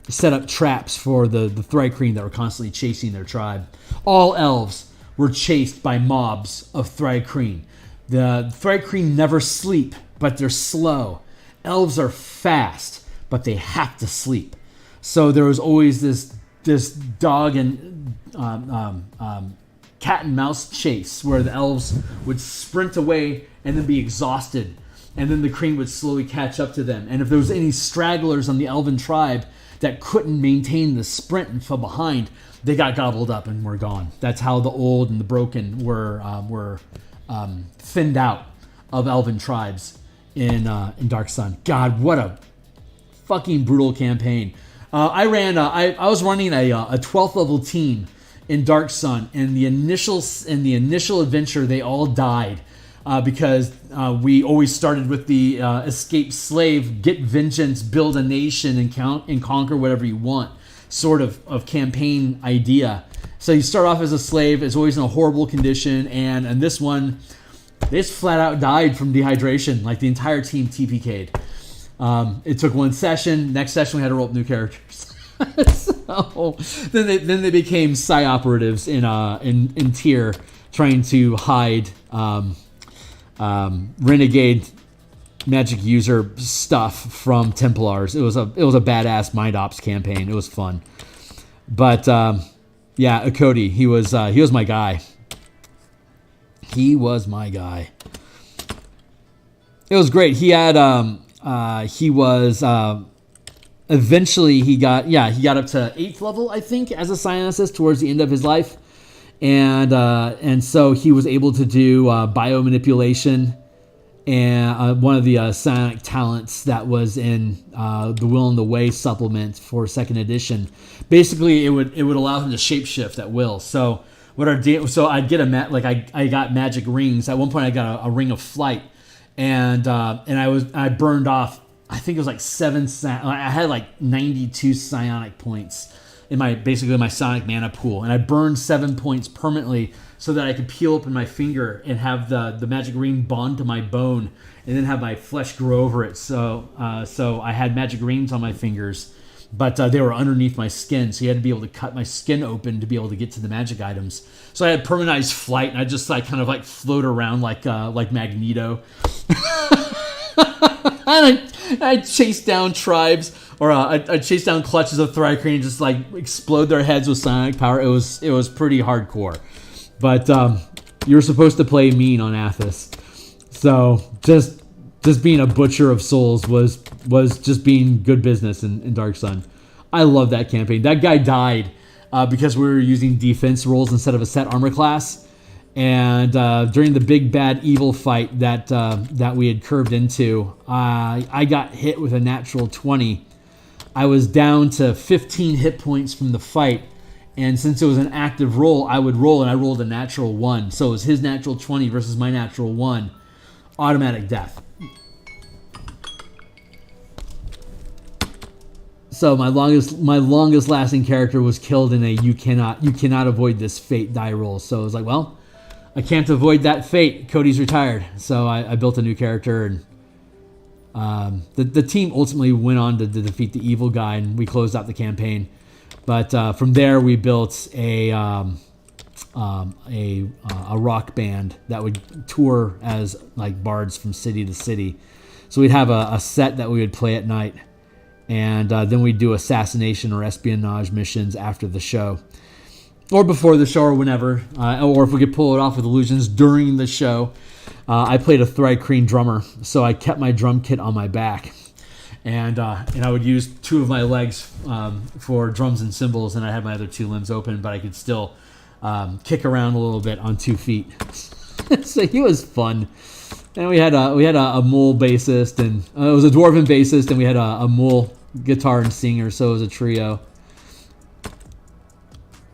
set up traps for the Thri-Kreen that were constantly chasing their tribe. All elves were chased by mobs of Thri-Kreen. The Thri-Kreen never sleep, but they're slow. Elves are fast, but they have to sleep. So there was always this dog and cat and mouse chase where the elves would sprint away and then be exhausted, and then the Kreen would slowly catch up to them. And if there was any stragglers on the elven tribe that couldn't maintain the sprint and fell behind, they got gobbled up and were gone. That's how the old and the broken were thinned out of elven tribes in Dark Sun. God, what a fucking brutal campaign. I was running a 12th level team in Dark Sun, and the initial adventure they all died because we always started with the escape slave, get vengeance, build a nation, and conquer whatever you want sort of campaign idea. So you start off as a slave. It's always in a horrible condition, and this one, they just flat out died from dehydration. Like the entire team TPK'd. It took one session. Next session we had to roll up new characters. So then they became psi operatives in tier, trying to hide renegade magic user stuff from Templars. It was a badass mind ops campaign. It was fun. But Cody, he was my guy. He was my guy. It was great. He had eventually he got up to 8th level, I think, as a psionicist towards the end of his life. And so he was able to do biomanipulation, and one of the psionic talents that was in the Will and the Way supplement for 2nd edition. Basically, it would allow him to shapeshift at will. So I'd get I got magic rings. At one point, I got a ring of flight, and I burned off, I think it was like 7. I had like 92 psionic points in my psionic mana pool, and I burned 7 points permanently so that I could peel open my finger and have the magic ring bond to my bone, and then have my flesh grow over it. So I had magic rings on my fingers, but they were underneath my skin, so you had to be able to cut my skin open to be able to get to the magic items. So I had permanentized flight, and I just float around like Magneto. And I chase down tribes, or I chase down clutches of Thri-Kreen and just explode their heads with psionic power. It was pretty hardcore, but you were supposed to play mean on Athos, so just being a butcher of souls was just being good business in Dark Sun. I love that campaign. That guy died because we were using defense rolls instead of a set armor class. And during the big bad evil fight that we had curved into, I got hit with a natural 20. I was down to 15 hit points from the fight, and since it was an active roll, I would roll, and I rolled a natural 1. So it was his natural 20 versus my natural 1. Automatic death. So my longest lasting character was killed in a you cannot avoid this fate die roll. So I was like, well, I can't avoid that fate. Cody's retired, so I built a new character, and the team ultimately went on to defeat the evil guy, and we closed out the campaign. But from there, we built a rock band that would tour as like bards from city to city. So we'd have a set that we would play at night, and then we'd do assassination or espionage missions after the show, or before the show, or whenever, or if we could pull it off with illusions during the show. I played a Thrycreen drummer, so I kept my drum kit on my back, and I would use 2 of my legs for drums and cymbals, and I had my other 2 limbs open, but I could still kick around a little bit on 2 feet. So he was fun. And we had a mole bassist, and it was a dwarven bassist, and we had a mole guitar and singer, so it was a trio.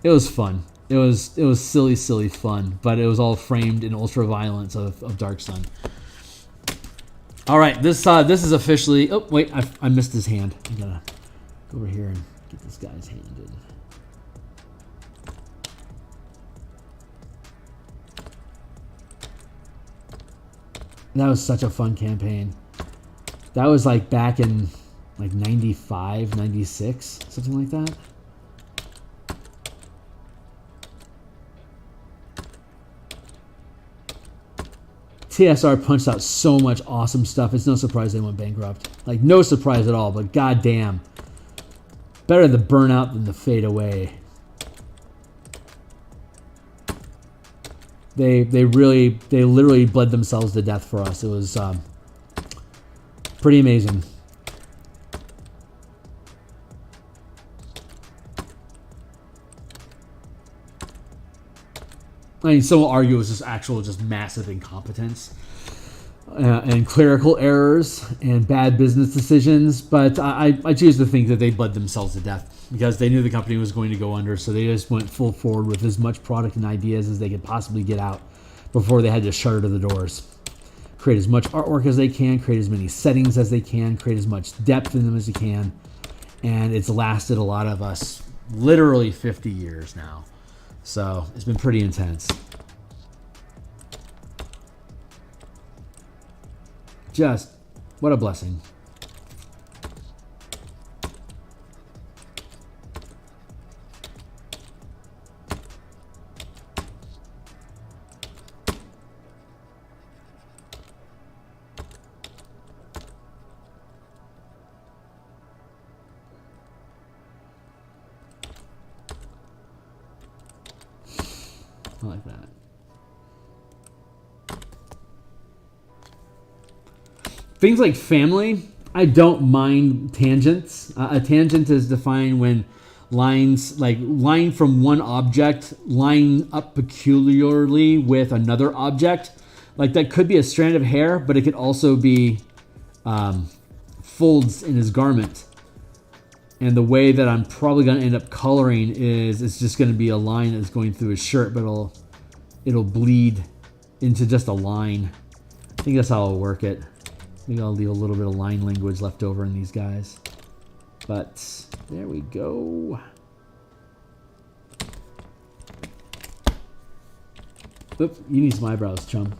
It was fun. It was silly fun, but it was all framed in ultra violence of Dark Sun. All right, this is officially. Oh wait, I missed his hand. I gotta go over here and get this guy's hand in. That was such a fun campaign. That was like back in like 95, 96, something like that. TSR punched out so much awesome stuff. It's no surprise they went bankrupt. Like, no surprise at all, but goddamn. Better the burnout than the fade away. They literally bled themselves to death for us. It was pretty amazing. I mean, some will argue it was just massive incompetence and clerical errors and bad business decisions, but I choose to think that they bled themselves to death because they knew the company was going to go under, so they just went full forward with as much product and ideas as they could possibly get out before they had to shutter the doors. Create as much artwork as they can, create as many settings as they can, create as much depth in them as you can, and it's lasted a lot of us literally 50 years now. So it's been pretty intense. Just what a blessing. I like that. Things like family, I don't mind tangents. A tangent is defined when lines, like line from one object, line up peculiarly with another object. Like that could be a strand of hair, but it could also be folds in his garment. And the way that I'm probably going to end up coloring is it's just going to be a line that's going through his shirt, but it'll bleed into just a line. I think that's how I'll work it. Maybe I'll leave a little bit of line language left over in these guys. But there we go. Oop, you need some eyebrows, chum.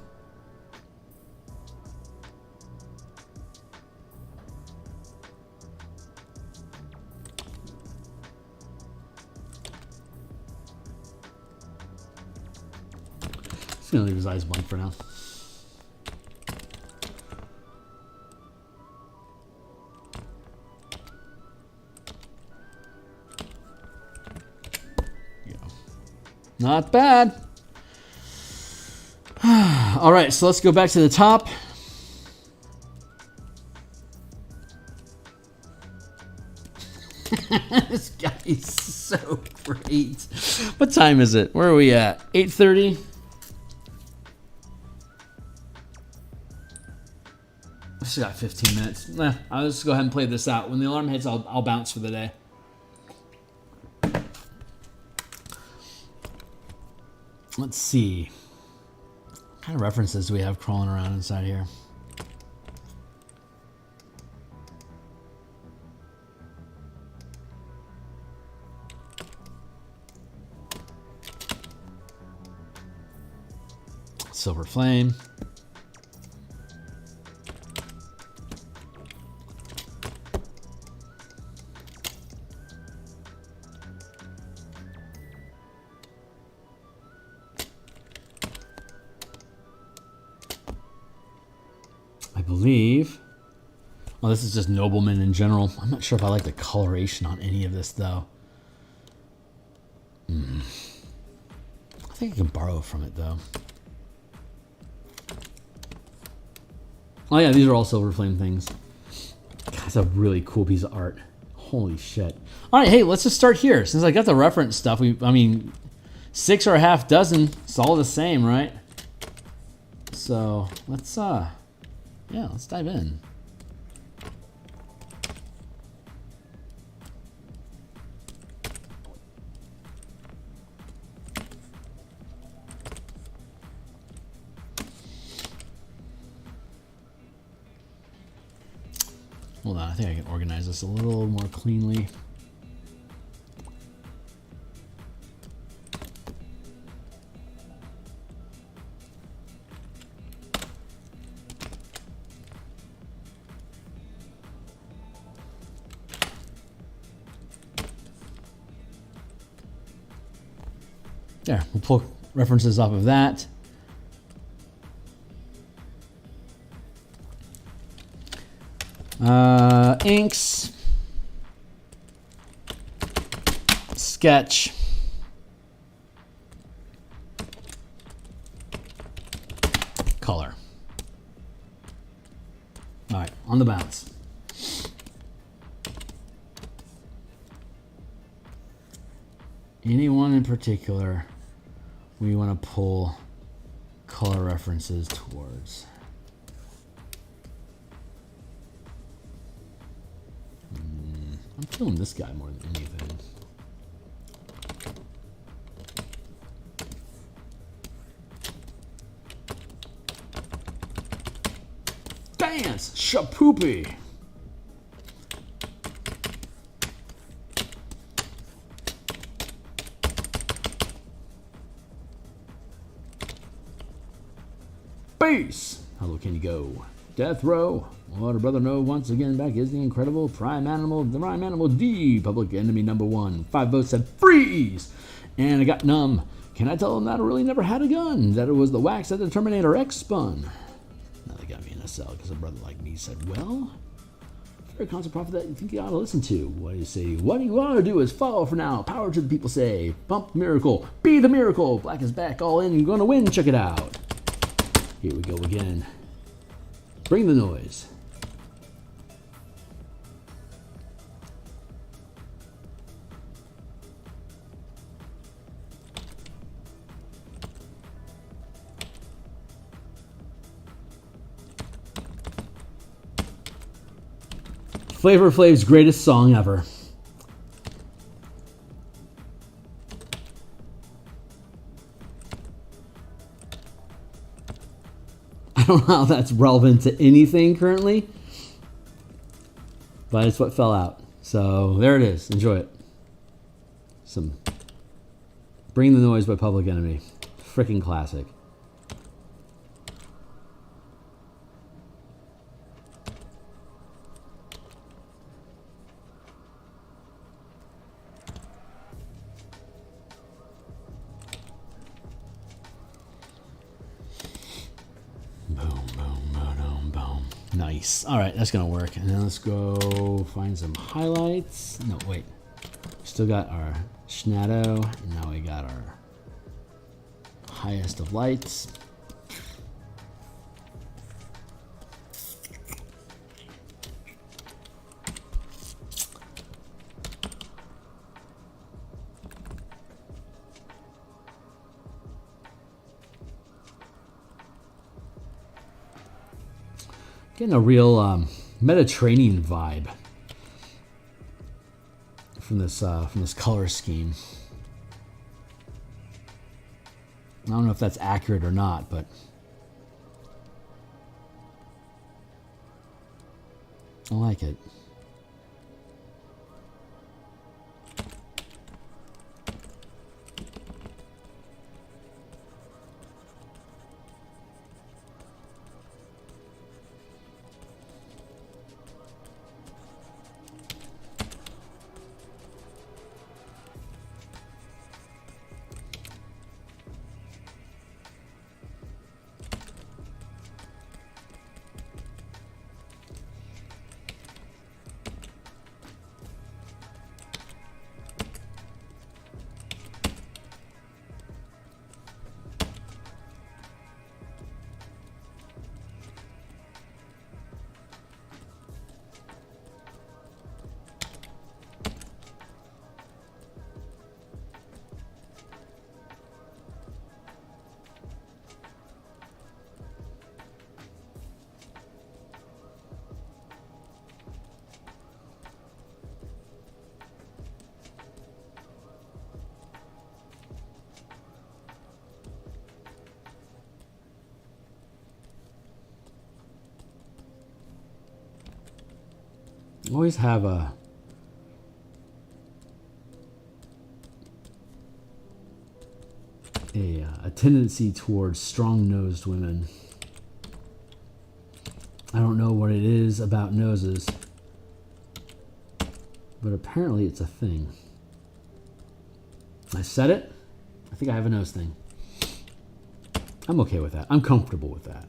Just gonna leave his eyes blank for now. Yeah. Not bad. All right, so let's go back to the top. This guy is so great. What time is it? Where are we at? 8:30? I just got 15 minutes. I'll just go ahead and play this out. When the alarm hits, I'll bounce for the day. Let's see. What kind of references do we have crawling around inside here? Silver Flame. I believe. Well, this is just noblemen in general. I'm not sure if I like the coloration on any of this, though. I think I can borrow from it, though. Oh, yeah, these are all Silver Flame things. God, that's a really cool piece of art. Holy shit. All right, hey, let's just start here. Since I got the reference stuff, I mean, 6 or a half dozen. It's all the same, right? So, let's, yeah, let's dive in. Hold on, I think I can organize this a little more cleanly. There, we'll pull references off of that. Inks, sketch, color. All right, on the bounce. Anyone in particular we want to pull color references towards? I'm feeling this guy more than anything. Dance! Shapoopy! Base! How low can you go? Death row. What a brother know once again back is the incredible prime animal, the prime animal D, public enemy number 1. 5 votes said freeze! And I got numb. Can I tell them that I really never had a gun? That it was the wax that the Terminator X spun? Now they got me in a cell because a brother like me said, well, fair concept prophet that you think you ought to listen to. What do you say? What you ought to do is follow for now. Power to the people say. Pump miracle. Be the miracle. Black is back. All in. You're going to win. Check it out. Here we go again. Bring the noise. Flavor Flav's greatest song ever. I don't know how that's relevant to anything currently, but it's what fell out. So there it is. Enjoy it. Some Bring the Noise by Public Enemy. Freaking classic. Nice. All right, that's gonna work. And then let's go find some highlights. No, wait. Still got our Shadow. And now we got our highest of lights. Getting a real Mediterranean vibe from this color scheme. I don't know if that's accurate or not, but I like it. always have a tendency towards strong-nosed women. I don't know what it is about noses, but apparently it's a thing. I said it. I think I have a nose thing. I'm okay with that. I'm comfortable with that.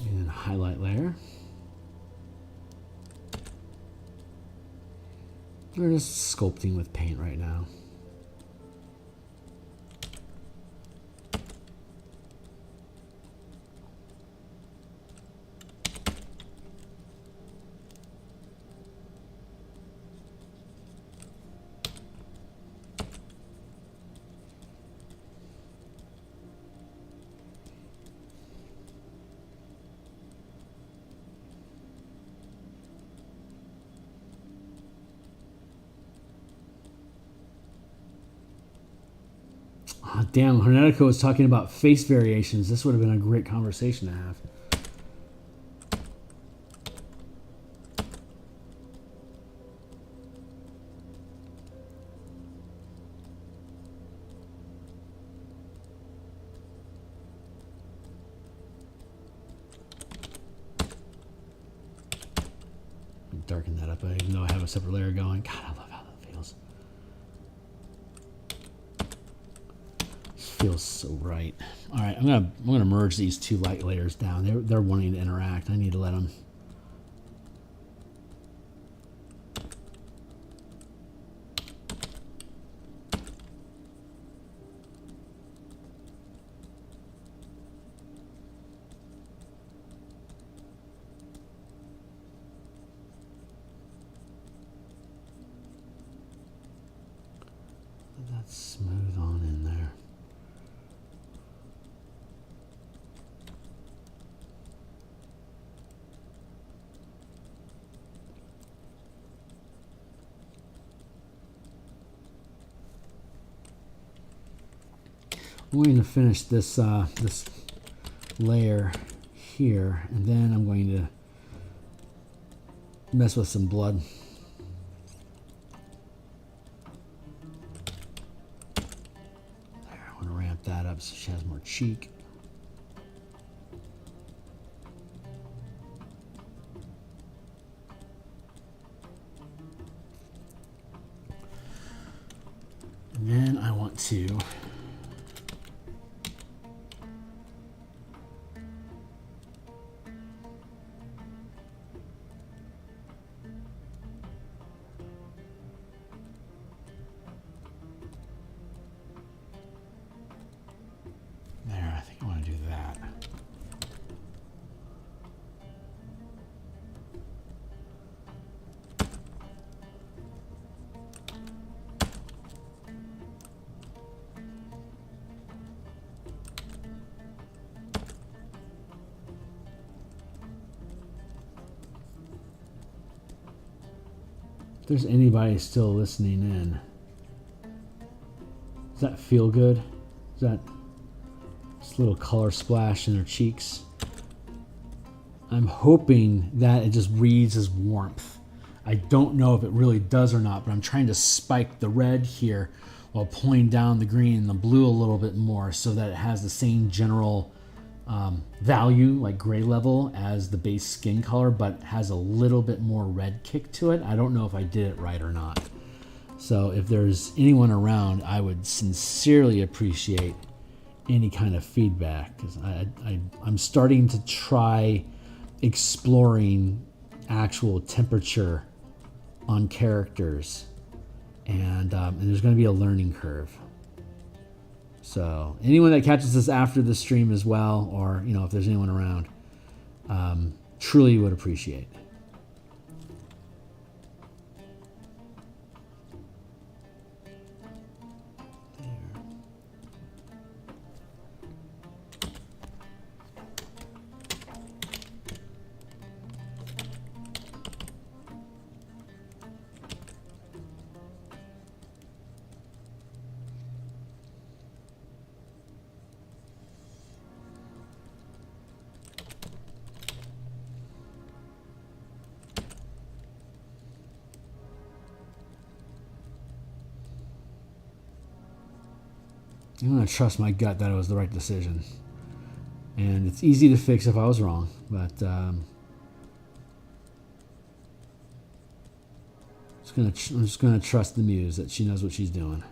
And highlight layer. We're just sculpting with paint right now. Oh, damn, Hernetica was talking about face variations. This would have been a great conversation to have. Darken that up, even though I have a separate layer going. God, I love how that feels. Feels so right. All right, I'm gonna merge these two light layers down. They're wanting to interact. I need to let them. Let that smooth on in there. I'm going to finish this this layer here, and then I'm going to mess with some blood. There, I want to ramp that up so she has more cheek. And then I want to if there's anybody still listening in, does that feel good? Is that just a little color splash in her cheeks? I'm hoping that it just reads as warmth. I don't know if it really does or not, but I'm trying to spike the red here while pulling down the green and the blue a little bit more so that it has the same general value, like gray level, as the base skin color, but has a little bit more red kick to it. I don't know if I did it right or not. So if there's anyone around, I would sincerely appreciate any kind of feedback, because I'm starting to try exploring actual temperature on characters, and there's going to be a learning curve. So anyone that catches this after the stream as well, or if there's anyone around, truly would appreciate. I'm going to trust my gut that it was the right decision. And it's easy to fix if I was wrong, but I'm just going to trust the muse that she knows what she's doing.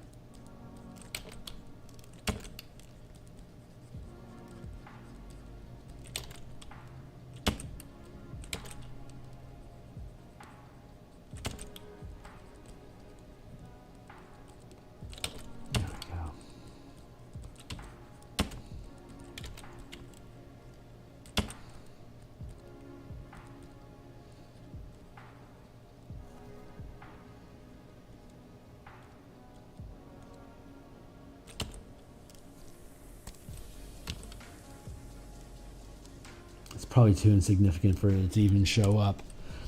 Probably too insignificant for it to even show up,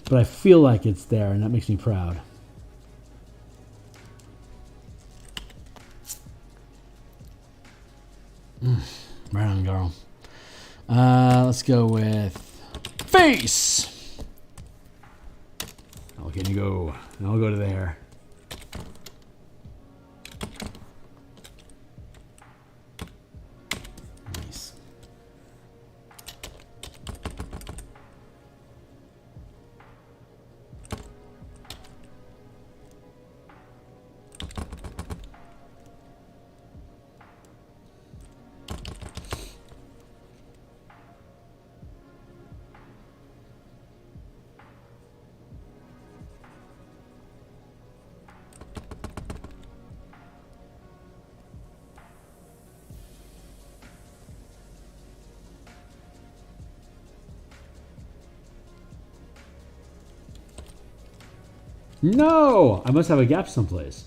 but I feel like it's there, and that makes me proud. Right on, girl. Let's go with face. Oh, can you go? I'll go to there. No! I must have a gap someplace.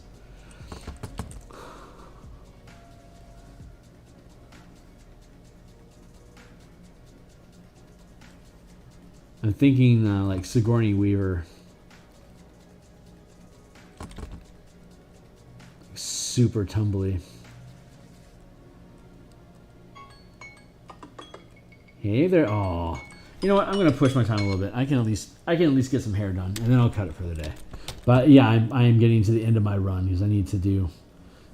I'm thinking like Sigourney Weaver. Super tumbly. Hey there. Oh. You know what? I'm going to push my time a little bit. I can at least get some hair done, and then I'll cut it for the day. But yeah, I am getting to the end of my run because I need to do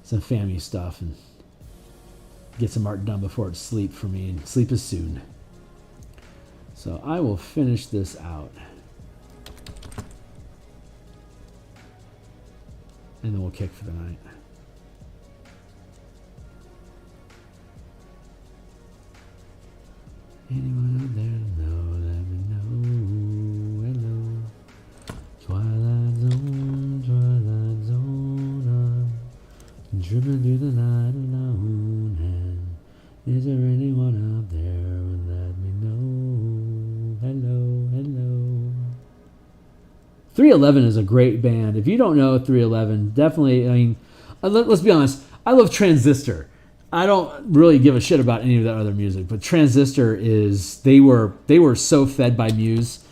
some family stuff and get some art done before it's sleep for me, and sleep is soon. So I will finish this out. And then we'll kick for the night. Anyone out there know? Let me know. Hello. Twilight zone. I'm dripping through the night alone. And is there anyone out there? Let me know. Hello, hello. 311 is a great band. If you don't know 311, definitely. I mean, let's be honest. I love Transistor. I don't really give a shit about any of that other music, but Transistor is, they were so fed by Muse.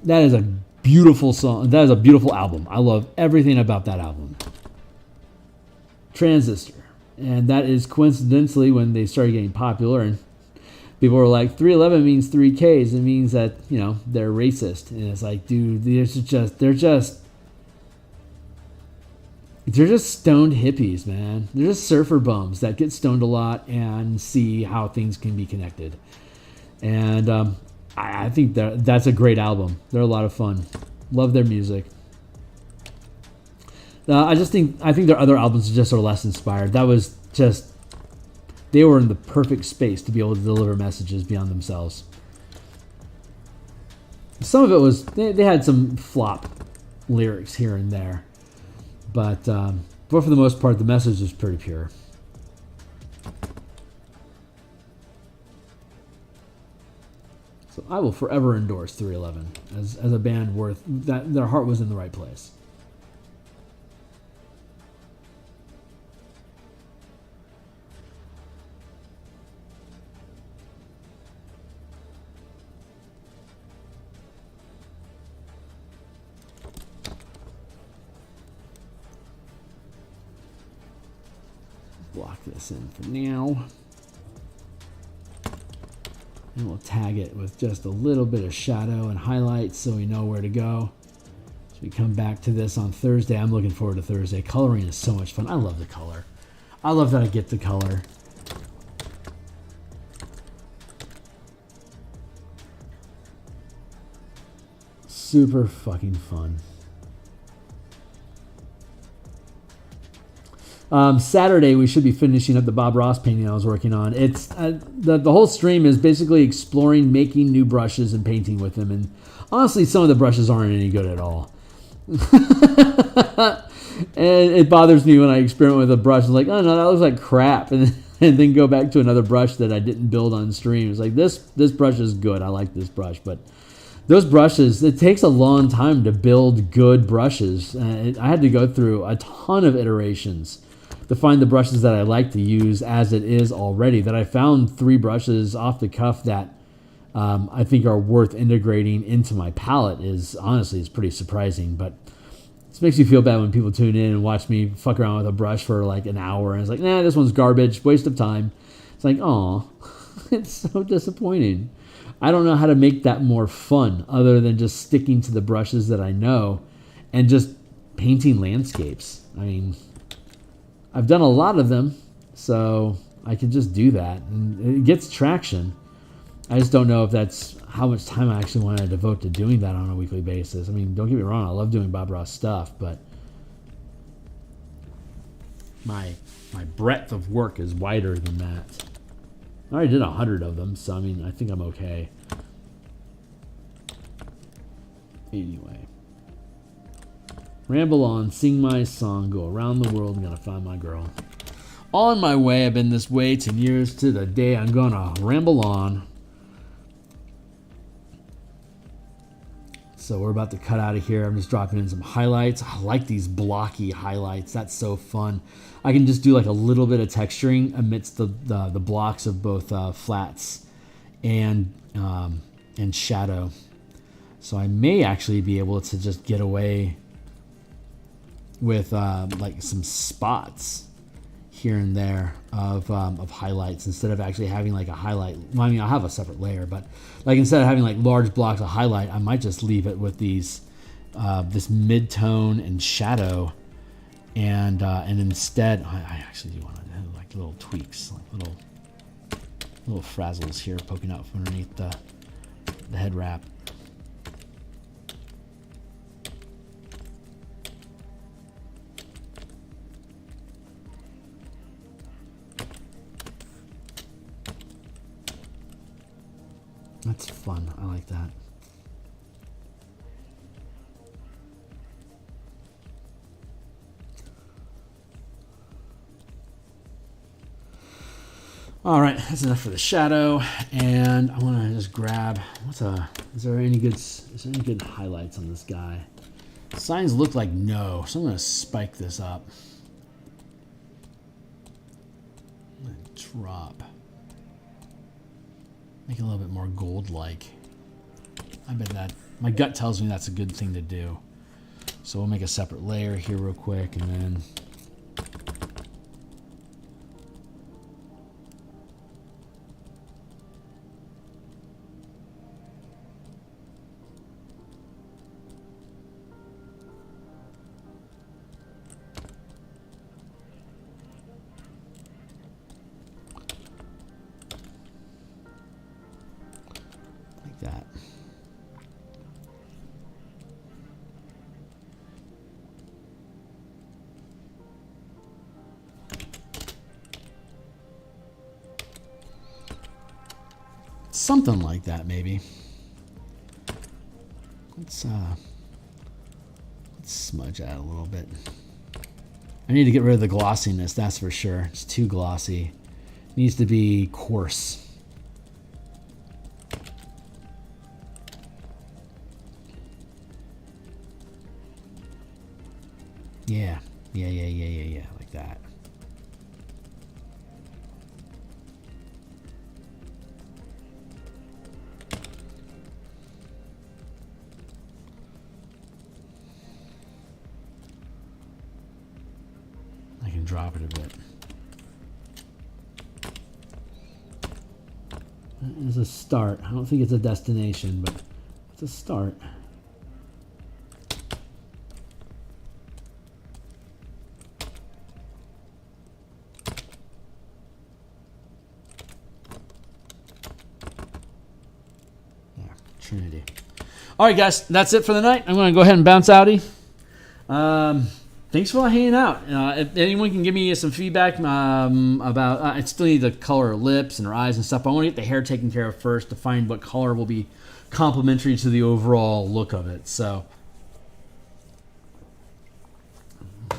That is a beautiful song. That is a beautiful album. I love everything about that album. Transistor. And that is coincidentally when they started getting popular, and people were like, 311 means 3Ks. It means that, you know, they're racist. And it's like, dude, they're just stoned hippies, man. They're just surfer bums that get stoned a lot and see how things can be connected. And I think that's a great album. They're a lot of fun. Love their music. I think their other albums just are less inspired. That was just, they were in the perfect space to be able to deliver messages beyond themselves. Some of it was, they had some flop lyrics here and there. But for the most part, the message was pretty pure. So I will forever endorse 311 as a band worth, that their heart was in the right place. Block this in for now. And we'll tag it with just a little bit of shadow and highlights so we know where to go. So we come back to this on Thursday. I'm looking forward to Thursday. Coloring is so much fun. I love the color. I love that I get the color. Super fucking fun. Saturday, we should be finishing up the Bob Ross painting I was working on. It's the whole stream is basically exploring making new brushes and painting with them. And honestly, some of the brushes aren't any good at all. And it bothers me when I experiment with a brush. I'm like, oh no, that looks like crap. And then go back to another brush that I didn't build on stream. It's like, this brush is good. I like this brush. But those brushes, it takes a long time to build good brushes. I had to go through a ton of iterations to find the brushes that I like to use as it is already. That I found 3 brushes off the cuff that I think are worth integrating into my palette is honestly, it's pretty surprising. But this makes me feel bad when people tune in and watch me fuck around with a brush for like an hour and it's like, nah, this one's garbage, waste of time. It's like, aw, it's so disappointing. I don't know how to make that more fun other than just sticking to the brushes that I know and just painting landscapes. I mean, I've done a lot of them, so I can just do that. And it gets traction. I just don't know if that's how much time I actually want to devote to doing that on a weekly basis. I mean, don't get me wrong, I love doing Bob Ross stuff, but my breadth of work is wider than that. I already did 100 of them, so I mean, I think I'm okay. Anyway. Ramble on, sing my song, go around the world, I'm gonna find my girl. On my way, I've been this way 10 years to the day I'm gonna ramble on. So we're about to cut out of here. I'm just dropping in some highlights. I like these blocky highlights. That's so fun. I can just do like a little bit of texturing amidst the blocks of both flats and shadow. So I may actually be able to just get away with like some spots here and there of highlights instead of actually having like a highlight. Well, I mean, I'll have a separate layer, but like instead of having like large blocks of highlight, I might just leave it with these this mid-tone and shadow, and instead I actually do want to have like little tweaks, like little frazzles here poking out from underneath the head wrap. That's fun. I like that. All right, that's enough for the shadow, and I want to just grab. Is there any good highlights on this guy? Signs look like no, so I'm going to spike this up. I'm going to drop. Make it a little bit more gold-like. I bet that, my gut tells me that's a good thing to do. So we'll make a separate layer here real quick, and then something like that, maybe. Let's smudge that a little bit. I need to get rid of the glossiness, that's for sure. It's too glossy. It needs to be coarse. Yeah, like that. I can drop it a bit. It's a start. I don't think it's a destination, but it's a start. Trinity. All right, guys, that's it for the night. I'm going to go ahead and bounce outie. Thanks for hanging out. If anyone can give me some feedback about, I still need to color her lips and her eyes and stuff. I want to get the hair taken care of first to find what color will be complementary to the overall look of it. So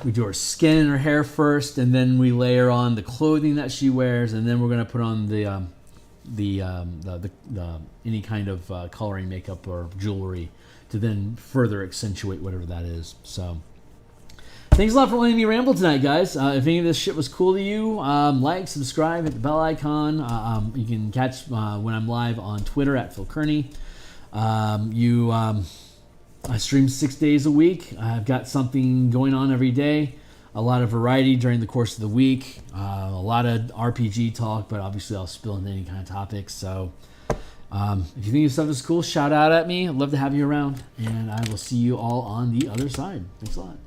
we do her skin and her hair first, and then we layer on the clothing that she wears, and then we're going to put on the any kind of coloring makeup or jewelry to then further accentuate whatever that is. So thanks a lot for letting me ramble tonight, guys. If any of this shit was cool to you, like, subscribe, hit the bell icon. You can catch when I'm live on Twitter at Phil Kearney. I stream 6 days a week. I've got something going on every day. A lot of variety during the course of the week. A lot of RPG talk, but obviously I'll spill into any kind of topics. So if you think this stuff is cool, shout out at me. I'd love to have you around. And I will see you all on the other side. Thanks a lot.